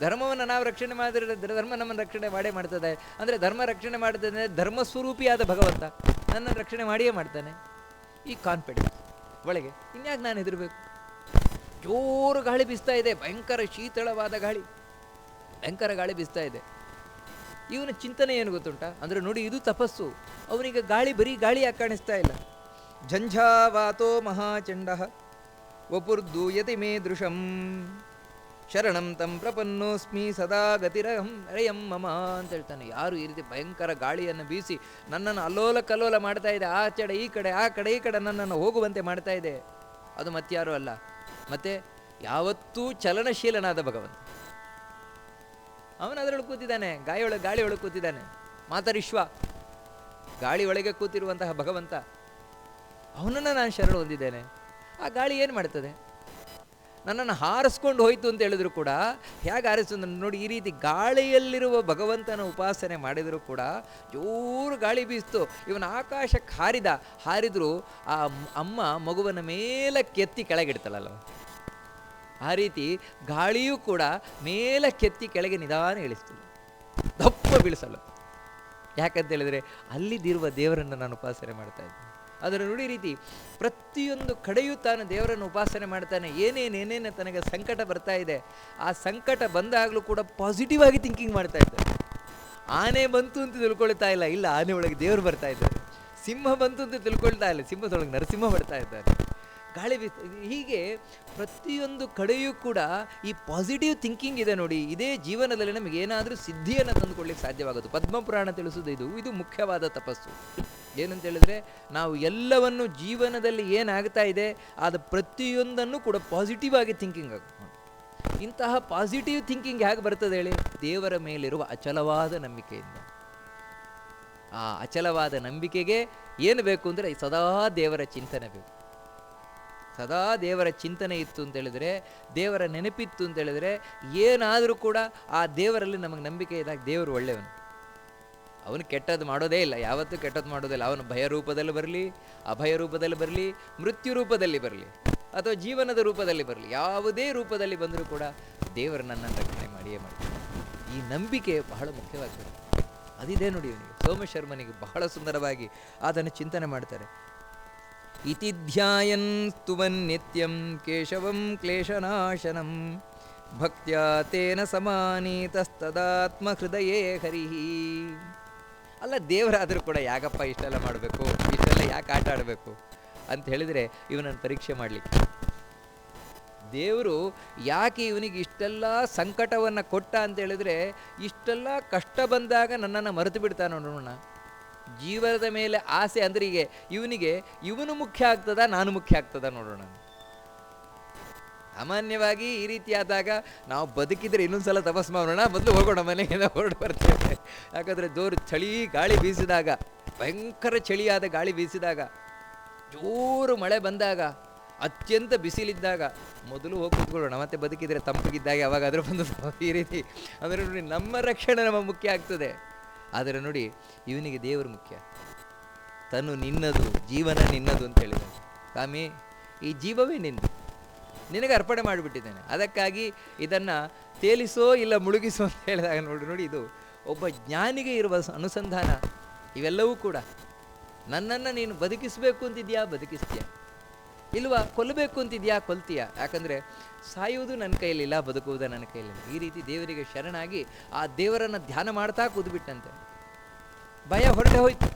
A: ಧರ್ಮವನ್ನು ನಾವು ರಕ್ಷಣೆ ಮಾಡಿದ್ರೆ ಧರ್ಮ ನಮ್ಮನ್ನು ರಕ್ಷಣೆ ಮಾಡೇ ಮಾಡ್ತದೆ. ಅಂದರೆ ಧರ್ಮ ರಕ್ಷಣೆ ಮಾಡ್ತದೆ, ಧರ್ಮಸ್ವರೂಪಿಯಾದ ಭಗವಂತ ನನ್ನನ್ನು ರಕ್ಷಣೆ ಮಾಡಿಯೇ ಮಾಡ್ತಾನೆ. ಈ ಕಾನ್ಫಿಡೆನ್ಸ್ ಒಳಗೆ ಇನ್ಯಾಕೆ ನಾನು ಹೆದರಬೇಕು? ಜೋರು ಗಾಳಿ ಬೀಸ್ತಾ ಇದೆ, ಭಯಂಕರ ಶೀತಳವಾದ ಗಾಳಿ, ಭಯಂಕರ ಗಾಳಿ ಬೀಸ್ತಾ ಇದೆ. ಇವನ ಚಿಂತನೆ ಏನು ಗೊತ್ತುಂಟ ಅಂದರೆ ನೋಡಿ, ಇದು ತಪಸ್ಸು. ಅವನಿಗೆ ಗಾಳಿ ಬರೀ ಗಾಳಿ ಯಾಕೆ ಕಾಣಿಸ್ತಾ ಇಲ್ಲ? ಝಂಝಾವಾತೋ ಮಹಾಚಂಡ ವಪುರ್ದೂಯತಿ ಮೇ ದೃಶಂ ಶರಣಂ ತಂ ಪ್ರಪನ್ನೋಸ್ಮಿ ಸದಾ ಗತಿರಹಂ ರಯಂ ಮಮ ಅಂತ ಹೇಳ್ತಾನೆ. ಯಾರು ಈ ರೀತಿ ಭಯಂಕರ ಗಾಳಿಯನ್ನು ಬೀಸಿ ನನ್ನನ್ನು ಅಲ್ಲೋಲ ಕಲ್ಲೋಲ ಮಾಡ್ತಾ ಇದೆ, ಆ ಕಡೆ ಈ ಕಡೆ, ಆ ಕಡೆ ಈ ಕಡೆ ನನ್ನನ್ನು ಹೋಗುವಂತೆ ಮಾಡ್ತಾ ಇದೆ, ಅದು ಮತ್ತಾರೂ ಅಲ್ಲ, ಮತ್ತೆ ಯಾವತ್ತೂ ಚಲನಶೀಲನಾದ ಭಗವಂತ. ಅವನು ಅದರೊಳಗೆ ಕೂತಿದ್ದಾನೆ, ಗಾಳಿ ಒಳಗೆ ಕೂತಿದ್ದಾನೆ. ಮಾತರಿಶ್ವ ಗಾಳಿ ಒಳಗೆ ಕೂತಿರುವಂತಹ ಭಗವಂತ, ಅವನನ್ನು ನಾನು ಶರಣ ಹೊಂದಿದ್ದೇನೆ. ಆ ಗಾಳಿ ಏನು ಮಾಡ್ತದೆ? ನನ್ನನ್ನು ಹಾರಿಸ್ಕೊಂಡು ಹೋಯಿತು ಅಂತ ಹೇಳಿದ್ರು ಕೂಡ ಹೇಗೆ ಹಾರಿಸು ನೋಡಿ. ಈ ರೀತಿ ಗಾಳಿಯಲ್ಲಿರುವ ಭಗವಂತನ ಉಪಾಸನೆ ಮಾಡಿದರೂ ಕೂಡ ಜೋರು ಗಾಳಿ ಬೀಸ್ತು. ಇವನ ಆಕಾಶಕ್ಕೆ ಹಾರಿದ್ರು ಆ ಅಮ್ಮ ಮಗುವನ ಮೇಲೆ ಕೆತ್ತಿ ಕೆಳಗಿಡ್ತಾಳಲ್ವ, ಆ ರೀತಿ ಗಾಳಿಯೂ ಕೂಡ ಮೇಲಕ್ಕೆತ್ತಿ ಕೆಳಗೆ ನಿಧಾನ ಇಳಿಸ್ತದೆ, ದಪ್ಪ ಬೀಳಿಸಲ್ಲ. ಯಾಕಂತ ಹೇಳಿದರೆ ಅಲ್ಲಿದ್ದಿರುವ ದೇವರನ್ನು ನಾನು ಉಪಾಸನೆ ಮಾಡ್ತಾ ಇದ್ದೇನೆ. ಅದರ ನುಡಿ ರೀತಿ ಪ್ರತಿಯೊಂದು ಕಡೆಯೂ ತಾನು ದೇವರನ್ನು ಉಪಾಸನೆ ಮಾಡ್ತಾನೆ. ಏನೇನೇನೇನು ತನಗೆ ಸಂಕಟ ಬರ್ತಾ ಇದೆ, ಆ ಸಂಕಟ ಬಂದಾಗಲೂ ಕೂಡ ಪಾಸಿಟಿವ್ ಆಗಿ ಥಿಂಕಿಂಗ್ ಮಾಡ್ತಾ ಇದ್ದಾರೆ. ಆನೆ ಬಂತು ಅಂತ ತಿಳ್ಕೊಳ್ತಾ ಇಲ್ಲ, ಇಲ್ಲ ಆನೆ ಒಳಗೆ ದೇವರು ಬರ್ತಾ ಇದ್ದಾರೆ. ಸಿಂಹ ಬಂತು ಅಂತ ತಿಳ್ಕೊಳ್ತಾ ಇಲ್ಲ, ಸಿಂಹದೊಳಗೆ ನರಸಿಂಹ ಬರ್ತಾ ಇದ್ದಾರೆ. ಗಾಳಿ ಹೀಗೆ ಪ್ರತಿಯೊಂದು ಕಡೆಯೂ ಕೂಡ ಈ ಪಾಸಿಟಿವ್ ಥಿಂಕಿಂಗ್ ಇದೆ ನೋಡಿ. ಇದೇ ಜೀವನದಲ್ಲಿ ನಮಗೆ ಏನಾದರೂ ಸಿದ್ಧಿಯನ್ನು ತಂದುಕೊಳ್ಳಿಕ್ಕೆ ಸಾಧ್ಯವಾಗೋದು. ಪದ್ಮಪುರಾಣ ತಿಳಿಸೋದು ಇದು ಮುಖ್ಯವಾದ ತಪಸ್ಸು. ಏನಂತ ಹೇಳಿದ್ರೆ, ನಾವು ಎಲ್ಲವನ್ನು ಜೀವನದಲ್ಲಿ ಏನಾಗ್ತಾ ಇದೆ ಅದು ಪ್ರತಿಯೊಂದನ್ನು ಕೂಡ ಪಾಸಿಟಿವ್ ಆಗಿ ಥಿಂಕಿಂಗ್ ಆಗುತ್ತೆ. ಇಂತಹ ಪಾಸಿಟಿವ್ ಥಿಂಕಿಂಗ್ ಹೇಗೆ ಬರ್ತದೆ ಹೇಳಿ? ದೇವರ ಮೇಲಿರುವ ಅಚಲವಾದ ನಂಬಿಕೆಯಿಂದ. ಆ ಅಚಲವಾದ ನಂಬಿಕೆಗೆ ಏನು ಬೇಕು ಅಂದರೆ ಸದಾ ದೇವರ ಚಿಂತನೆ ಬೇಕು. ಸದಾ ದೇವರ ಚಿಂತನೆ ಇತ್ತು ಅಂತೇಳಿದರೆ, ದೇವರ ನೆನಪಿತ್ತು ಅಂತೇಳಿದರೆ, ಏನಾದರೂ ಕೂಡ ಆ ದೇವರಲ್ಲಿ ನಮಗೆ ನಂಬಿಕೆ ಇದ್ದಾಗ ದೇವರು ಒಳ್ಳೆಯವನು. ಅವನು ಕೆಟ್ಟದ್ದು ಮಾಡೋದೇ ಇಲ್ಲ, ಯಾವತ್ತೂ ಕೆಟ್ಟದ್ದು ಮಾಡೋದಿಲ್ಲ. ಅವನು ಭಯ ರೂಪದಲ್ಲಿ ಬರಲಿ, ಅಭಯ ರೂಪದಲ್ಲಿ ಬರಲಿ, ಮೃತ್ಯು ರೂಪದಲ್ಲಿ ಬರಲಿ, ಅಥವಾ ಜೀವನದ ರೂಪದಲ್ಲಿ ಬರಲಿ, ಯಾವುದೇ ರೂಪದಲ್ಲಿ ಬಂದರೂ ಕೂಡ ದೇವರು ನನ್ನನ್ನು ರಕ್ಷಣೆ ಮಾಡಿಯೇ ಮಾಡ್ತಾನೆ. ಈ ನಂಬಿಕೆ ಬಹಳ ಮುಖ್ಯವಾಗ್ತದೆ. ಅದಿದೆ ನೋಡಿ ಅವನಿಗೆ, ಸೋಮಶರ್ಮನಿಗೆ ಬಹಳ ಸುಂದರವಾಗಿ ಅದನ್ನು ಚಿಂತನೆ ಮಾಡ್ತಾರೆ. ಇತಿ ಧ್ಯಾಯನ್ ಸ್ತುವನ್ ನಿತ್ಯಂ ಕೇಶವಂ ಕ್ಲೇಶನಾಶನಂ ಭಕ್ತ್ಯಾ ತೇನ ಸಮಾನೀತಸ್ತದಾತ್ಮ ಹೃದಯೇ ಹರಿಹಿ. ಅಲ್ಲ, ದೇವರಾದರೂ ಕೂಡ ಯಾಕಪ್ಪ ಇಷ್ಟೆಲ್ಲ ಮಾಡಬೇಕು, ಇಷ್ಟೆಲ್ಲ ಯಾಕೆ ಆಟ ಆಡಬೇಕು ಅಂತ ಹೇಳಿದರೆ ಇವನನ್ನು ಪರೀಕ್ಷೆ ಮಾಡಲಿಕ್ಕೆ. ದೇವರು ಯಾಕೆ ಇವನಿಗೆ ಇಷ್ಟೆಲ್ಲ ಸಂಕಟವನ್ನು ಕೊಟ್ಟ ಅಂತ ಹೇಳಿದರೆ, ಇಷ್ಟೆಲ್ಲ ಕಷ್ಟ ಬಂದಾಗ ನನ್ನನ್ನು ಮರೆತು ಬಿಡ್ತಾನೋ ನೋಡೋಣ. ಜೀವನದ ಮೇಲೆ ಆಸೆ ಅಂದರೆ ಈಗ ಇವನು ಮುಖ್ಯ ಆಗ್ತದ, ನಾನು ಮುಖ್ಯ ಆಗ್ತದ ನೋಡೋಣ. ಸಾಮಾನ್ಯವಾಗಿ ಈ ರೀತಿಯಾದಾಗ ನಾವು ಬದುಕಿದ್ರೆ ಇನ್ನೊಂದ್ಸಲ ತಪಸ್ಸು ಮಾಡೋಣ, ಮೊದಲು ಹೋಗೋಣ ಮನೆಗೆ ಹೊರಡು ಬರ್ತೇವೆ. ಯಾಕಂದರೆ ಜೋರು ಚಳಿ ಗಾಳಿ ಬೀಸಿದಾಗ, ಭಯಂಕರ ಚಳಿಯಾದ ಗಾಳಿ ಬೀಸಿದಾಗ, ಜೋರು ಮಳೆ ಬಂದಾಗ, ಅತ್ಯಂತ ಬಿಸಿಲಿದ್ದಾಗ ಮೊದಲು ಹೋಗಿ ಕೂತ್ಕೊಳ್ಳೋಣ. ಮತ್ತೆ ಬದುಕಿದ್ರೆ ತಂಪಿಗಿದ್ದಾಗ ಯಾವಾಗಾದರೂ ಬಂದು ಈ ರೀತಿ ಅಂದರೆ ನೋಡಿ, ನಮ್ಮ ರಕ್ಷಣೆ ನಮ್ಮ ಮುಖ್ಯ ಆಗ್ತದೆ. ಆದರೆ ನೋಡಿ, ಇವನಿಗೆ ದೇವರು ಮುಖ್ಯ. ತನು ನಿನ್ನದು, ಜೀವನ ನಿನ್ನದು ಅಂತ ಹೇಳಿದ. ಸ್ವಾಮಿ, ಈ ಜೀವವೇ ನಿಂದು, ನಿನಗೆ ಅರ್ಪಣೆ ಮಾಡಿಬಿಟ್ಟಿದ್ದೇನೆ. ಅದಕ್ಕಾಗಿ ಇದನ್ನು ತೇಲಿಸೋ ಇಲ್ಲ ಮುಳುಗಿಸೋ ಅಂತ ಹೇಳಿದಾಗ ನೋಡಿ, ಇದು ಒಬ್ಬ ಜ್ಞಾನಿಗೆ ಇರುವ ಅನುಸಂಧಾನ. ಇವೆಲ್ಲವೂ ಕೂಡ ನನ್ನನ್ನು ನೀನು ಬದುಕಿಸಬೇಕು ಅಂತಿದ್ಯಾ, ಬದುಕಿಸ್ತೀಯ, ಇಲ್ವಾ ಕೊಲ್ಲಬೇಕು ಅಂತಿದ್ಯಾ, ಕೊಲ್ತೀಯ. ಯಾಕಂದರೆ ಸಾಯುವುದು ನನ್ನ ಕೈಯಲ್ಲಿಲ್ಲ, ಬದುಕುವುದು ನನ್ನ ಕೈಯಲ್ಲಿಲ್ಲ. ಈ ರೀತಿ ದೇವರಿಗೆ ಶರಣಾಗಿ ಆ ದೇವರನ್ನು ಧ್ಯಾನ ಮಾಡ್ತಾ ಕೂತ್ಬಿಟ್ಟಂತೆ. ಭಯ ಹೊರಟೆ ಹೋಯ್ತು.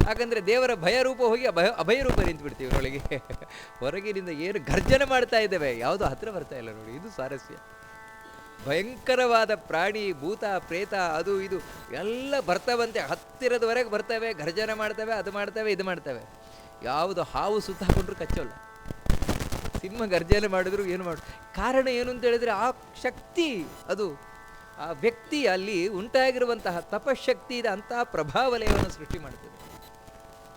A: ಯಾಕಂದರೆ ದೇವರ ಭಯ ರೂಪ ಹೋಗಿ ಅಭಯ ರೂಪ ನಿಂತುಬಿಡ್ತೀವಿ ಒಳಗೆ. ಹೊರಗಿನಿಂದ ಏನು ಗರ್ಜನೆ ಮಾಡ್ತಾ ಇದ್ದೇವೆ, ಯಾವುದೋ ಹತ್ತಿರ ಬರ್ತಾ ಇಲ್ಲ ನೋಡಿ. ಇದು ಸ್ವಾರಸ್ಯ. ಭಯಂಕರವಾದ ಪ್ರಾಣಿ, ಭೂತ, ಪ್ರೇತ, ಅದು ಇದು ಎಲ್ಲ ಬರ್ತಾವಂತೆ, ಹತ್ತಿರದವರೆಗೆ ಬರ್ತವೆ, ಗರ್ಜನೆ ಮಾಡ್ತವೆ, ಅದು ಮಾಡ್ತವೆ, ಇದು ಮಾಡ್ತವೆ. ಯಾವುದು ಹಾವು ಸುತ್ತ ಹಾಕೊಂಡ್ರು ಕಚ್ಚೋಲ್ಲ, ಸಿಂಹ ಗರ್ಜನೆ ಮಾಡಿದ್ರು ಏನು ಕಾರಣ ಏನು ಅಂತ ಹೇಳಿದರೆ, ಆ ಶಕ್ತಿ, ಅದು ಆ ವ್ಯಕ್ತಿ ಅಲ್ಲಿ ಉಂಟಾಗಿರುವಂತಹ ತಪಶಕ್ತಿ ಇದೆ, ಅಂತಹ ಪ್ರಭಾವಲಯವನ್ನು ಸೃಷ್ಟಿ ಮಾಡ್ತದೆ.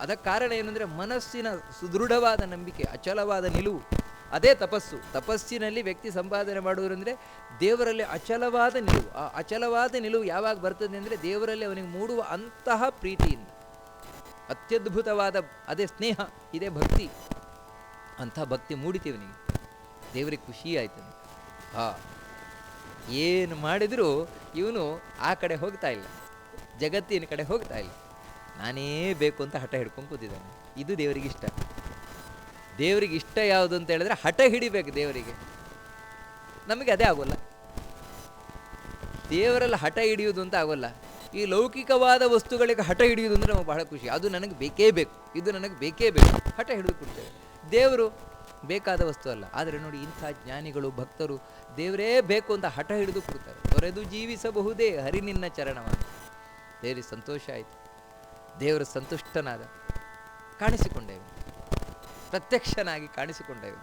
A: ಅದಕ್ಕೆ ಕಾರಣ ಏನಂದರೆ ಮನಸ್ಸಿನ ಸುದೃಢವಾದ ನಂಬಿಕೆ, ಅಚಲವಾದ ನಿಲುವು. ಅದೇ ತಪಸ್ಸು. ತಪಸ್ಸಿನಲ್ಲಿ ವ್ಯಕ್ತಿ ಸಂಪಾದನೆ ಮಾಡುವುದಂದರೆ ದೇವರಲ್ಲಿ ಅಚಲವಾದ ನಿಲುವು. ಆ ಅಚಲವಾದ ನಿಲುವು ಯಾವಾಗ ಬರ್ತದೆ ಅಂದರೆ ದೇವರಲ್ಲಿ ಅವನಿಗೆ ಮೂಡುವ ಅಂತಹ ಪ್ರೀತಿಯಿಂದ. ಅತ್ಯದ್ಭುತವಾದ ಅದೇ ಸ್ನೇಹ, ಇದೇ ಭಕ್ತಿ. ಅಂಥ ಭಕ್ತಿ ಮೂಡಿತೀವನಿಗೆ, ದೇವರಿಗೆ ಖುಷಿ ಆಯ್ತದೆ. ಏನು ಮಾಡಿದರೂ ಇವನು ಆ ಕಡೆ ಹೋಗ್ತಾ ಇಲ್ಲ, ಜಗತ್ತಿನ ಕಡೆ ಹೋಗ್ತಾ ಇಲ್ಲ. ನಾನೇ ಬೇಕು ಅಂತ ಹಠ ಹಿಡ್ಕೊಂಡು ಕೂತಿದ್ದಾನೆ. ಇದು ದೇವರಿಗೆ ಇಷ್ಟ. ದೇವರಿಗೆ ಇಷ್ಟ ಯಾವುದು ಅಂತ ಹೇಳಿದ್ರೆ ಹಠ ಹಿಡಿಬೇಕು ದೇವರಿಗೆ. ನಮಗೆ ಅದೇ ಆಗೋಲ್ಲ. ದೇವರಲ್ಲಿ ಹಠ ಹಿಡಿಯುವುದು ಅಂತ ಆಗೋಲ್ಲ. ಈ ಲೌಕಿಕವಾದ ವಸ್ತುಗಳಿಗೆ ಹಠ ಹಿಡಿಯುವುದು ಅಂದರೆ ನಮಗೆ ಬಹಳ ಖುಷಿ. ಅದು ನನಗೆ ಬೇಕೇ ಬೇಕು, ಇದು ನನಗೆ ಬೇಕೇ ಬೇಕು, ಹಠ ಹಿಡಿದು ಕೊಡ್ತೇವೆ. ದೇವರು ಬೇಕಾದ ವಸ್ತು ಅಲ್ಲ. ಆದರೆ ನೋಡಿ, ಇಂಥ ಜ್ಞಾನಿಗಳು, ಭಕ್ತರು ದೇವರೇ ಬೇಕು ಅಂತ ಹಠ ಹಿಡಿದು ಕೊಡ್ತಾರೆ. ತೊರೆದು ಜೀವಿಸಬಹುದೇ ಹರಿ ನಿನ್ನ ಚರಣವನ್ನು. ದೇವರಿಗೆ ಸಂತೋಷ ಆಯಿತು, ದೇವರು ಸಂತುಷ್ಟನಾದ. ಕಾಣಿಸಿಕೊಂಡೇವೆ, ಪ್ರತ್ಯಕ್ಷನಾಗಿ ಕಾಣಿಸಿಕೊಂಡೇವೆ.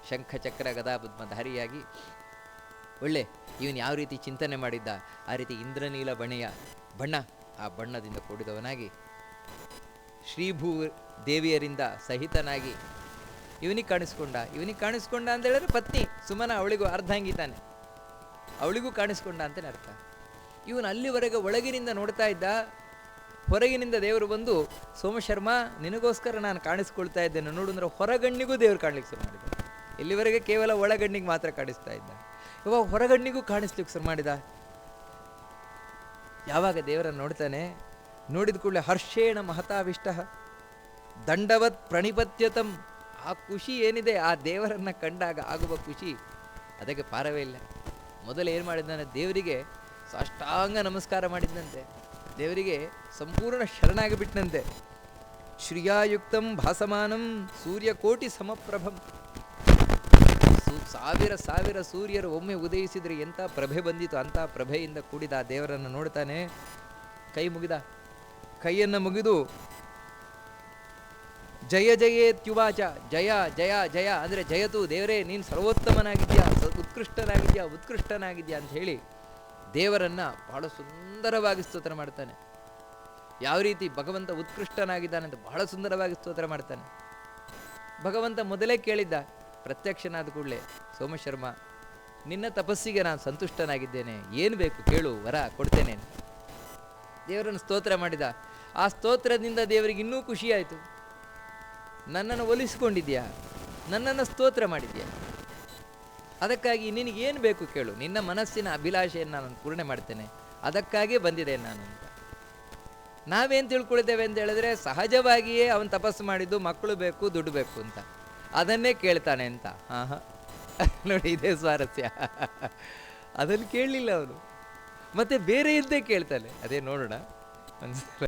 A: ಶಂಖ ಚಕ್ರ ಗದಾ ಪದ್ಮಧಾರಿಯಾಗಿ ಒಳ್ಳೆ ಇವನು ಯಾವ ರೀತಿ ಚಿಂತನೆ ಮಾಡಿದ್ದ, ಆ ರೀತಿ ಇಂದ್ರನೀಲ ಬಣ್ಣ, ಆ ಬಣ್ಣದಿಂದ ಕೂಡಿದವನಾಗಿ ಶ್ರೀಭೂ ದೇವಿಯರಿಂದ ಸಹಿತನಾಗಿ ಇವನಿಗೆ ಕಾಣಿಸ್ಕೊಂಡ ಅಂತ ಹೇಳಿದ್ರೆ ಪತ್ನಿ ಸುಮನ, ಅವಳಿಗೂ ಅರ್ಧಾಂಗಿತಾನೆ, ಅವಳಿಗೂ ಕಾಣಿಸ್ಕೊಂಡ ಅಂತಲೇ ಅರ್ಥ. ಇವನು ಅಲ್ಲಿವರೆಗೆ ಒಳಗಿನಿಂದ ನೋಡ್ತಾ ಇದ್ದ. ಹೊರಗಿನಿಂದ ದೇವರು ಬಂದು, ಸೋಮಶರ್ಮ ನಿನಗೋಸ್ಕರ ನಾನು ಕಾಣಿಸ್ಕೊಳ್ತಾ ಇದ್ದೇನೆ ನೋಡು ಅಂದರೆ ಹೊರಗಣ್ಣಿಗೂ ದೇವರು ಕಾಣಲಿಕ್ಕೆ ಶುರು ಮಾಡಿದ್ದಾರೆ. ಇಲ್ಲಿವರೆಗೆ ಕೇವಲ ಒಳಗಣ್ಣಿಗೆ ಮಾತ್ರ ಕಾಣಿಸ್ತಾ ಇದ್ದ, ಇವಾಗ ಹೊರಗಣ್ಣಿಗೂ ಕಾಣಿಸ್ಲಿಕ್ಕೆ ಶುರು ಮಾಡಿದ. ಯಾವಾಗ ದೇವರನ್ನು ನೋಡ್ತಾನೆ, ನೋಡಿದ ಕೂಡಲೇ ಹರ್ಷೇಣ ಮಹತಾವಿಷ್ಟ ದಂಡವತ್ ಪ್ರಣಿಪತ್ಯತಂ. ಆ ಖುಷಿ ಏನಿದೆ, ಆ ದೇವರನ್ನು ಕಂಡಾಗ ಆಗುವ ಖುಷಿ, ಅದಕ್ಕೆ ಪಾರವೇ ಇಲ್ಲ. ಮೊದಲು ಏನು ಮಾಡಿದ್ದಾನೆ, ದೇವರಿಗೆ ಸಾಷ್ಟಾಂಗ ನಮಸ್ಕಾರ ಮಾಡಿದ್ದಂತೆ, ದೇವರಿಗೆ ಸಂಪೂರ್ಣ ಶರಣಾಗಿ ಬಿಟ್ಟನಂತೆ. ಶ್ರಿಯಾಯುಕ್ತಂ ಭಾಸಮಾನಂ ಸೂರ್ಯಕೋಟಿ ಸಮಪ್ರಭಂ. ಸಾವಿರ ಸಾವಿರ ಸೂರ್ಯರು ಒಮ್ಮೆ ಉದಯಿಸಿದರೆ ಎಂಥ ಪ್ರಭೆ ಬಂದಿತು, ಅಂಥ ಪ್ರಭೆಯಿಂದ ಕೂಡಿದ ಆ ದೇವರನ್ನು ನೋಡ್ತಾನೆ. ಕೈ ಮುಗಿದ, ಕೈಯನ್ನು ಮುಗಿದು ಜಯ ಜಯೇತ್ಯುವಾಚ. ಜಯ ಜಯ ಜಯ ಅಂದರೆ ಜಯತು, ದೇವರೇ ನೀನು ಸರ್ವೋತ್ತಮನಾಗಿದ್ಯಾ, ಉತ್ಕೃಷ್ಟನಾಗಿದ್ಯಾ, ಉತ್ಕೃಷ್ಟನಾಗಿದ್ಯಾ ಅಂತ ಹೇಳಿ ದೇವರನ್ನು ಬಹಳ ಸುಂದರವಾಗಿ ಸ್ತೋತ್ರ ಮಾಡ್ತಾನೆ. ಯಾವ ರೀತಿ ಭಗವಂತ ಉತ್ಕೃಷ್ಟನಾಗಿದ್ದಾನೆ ಅಂತ ಬಹಳ ಸುಂದರವಾಗಿ ಸ್ತೋತ್ರ ಮಾಡ್ತಾನೆ. ಭಗವಂತ ಮೊದಲೇ ಕೇಳಿದ್ದ, ಪ್ರತ್ಯಕ್ಷನಾದ ಕೂಡಲೇ, ಸೋಮಶರ್ಮ ನಿನ್ನ ತಪಸ್ಸಿಗೆ ನಾನು ಸಂತುಷ್ಟನಾಗಿದ್ದೇನೆ, ಏನು ಬೇಕು ಕೇಳು, ವರ ಕೊಡ್ತೇನೆ ಅಂತ ದೇವರನ್ನು ಸ್ತೋತ್ರ ಮಾಡಿದ. ಆ ಸ್ತೋತ್ರದಿಂದ ದೇವರಿಗೆ ಇನ್ನೂ ಖುಷಿಯಾಯಿತು. ನನ್ನನ್ನು ಒಲಿಸಿಕೊಂಡಿದ್ಯಾ, ನನ್ನನ್ನು ಸ್ತೋತ್ರ ಮಾಡಿದ್ಯಾ, ಅದಕ್ಕಾಗಿ ನಿನಗೇನು ಬೇಕು ಕೇಳು, ನಿನ್ನ ಮನಸ್ಸಿನ ಅಭಿಲಾಷೆಯನ್ನು ನಾನು ಪೂರ್ಣೆ ಮಾಡ್ತೇನೆ, ಅದಕ್ಕಾಗೇ ಬಂದಿದೆ ನಾನು ಅಂತ. ನಾವೇನು ತಿಳ್ಕೊಳ್ತೇವೆ ಅಂತ ಹೇಳಿದ್ರೆ, ಸಹಜವಾಗಿಯೇ ಅವನು ತಪಸ್ಸು ಮಾಡಿದ್ದು ಮಕ್ಕಳು ಬೇಕು, ದುಡ್ಡು ಬೇಕು ಅಂತ, ಅದನ್ನೇ ಕೇಳ್ತಾನೆ ಅಂತ. ನೋಡಿ, ಇದೇ ಸ್ವಾರಸ್ಯ. ಅದನ್ನು ಕೇಳಲಿಲ್ಲ ಅವನು, ಮತ್ತೆ ಬೇರೆ ಇದ್ದೇ ಕೇಳ್ತಾನೆ. ಅದೇ ನೋಡೋಣ ಒಂದ್ಸಲ.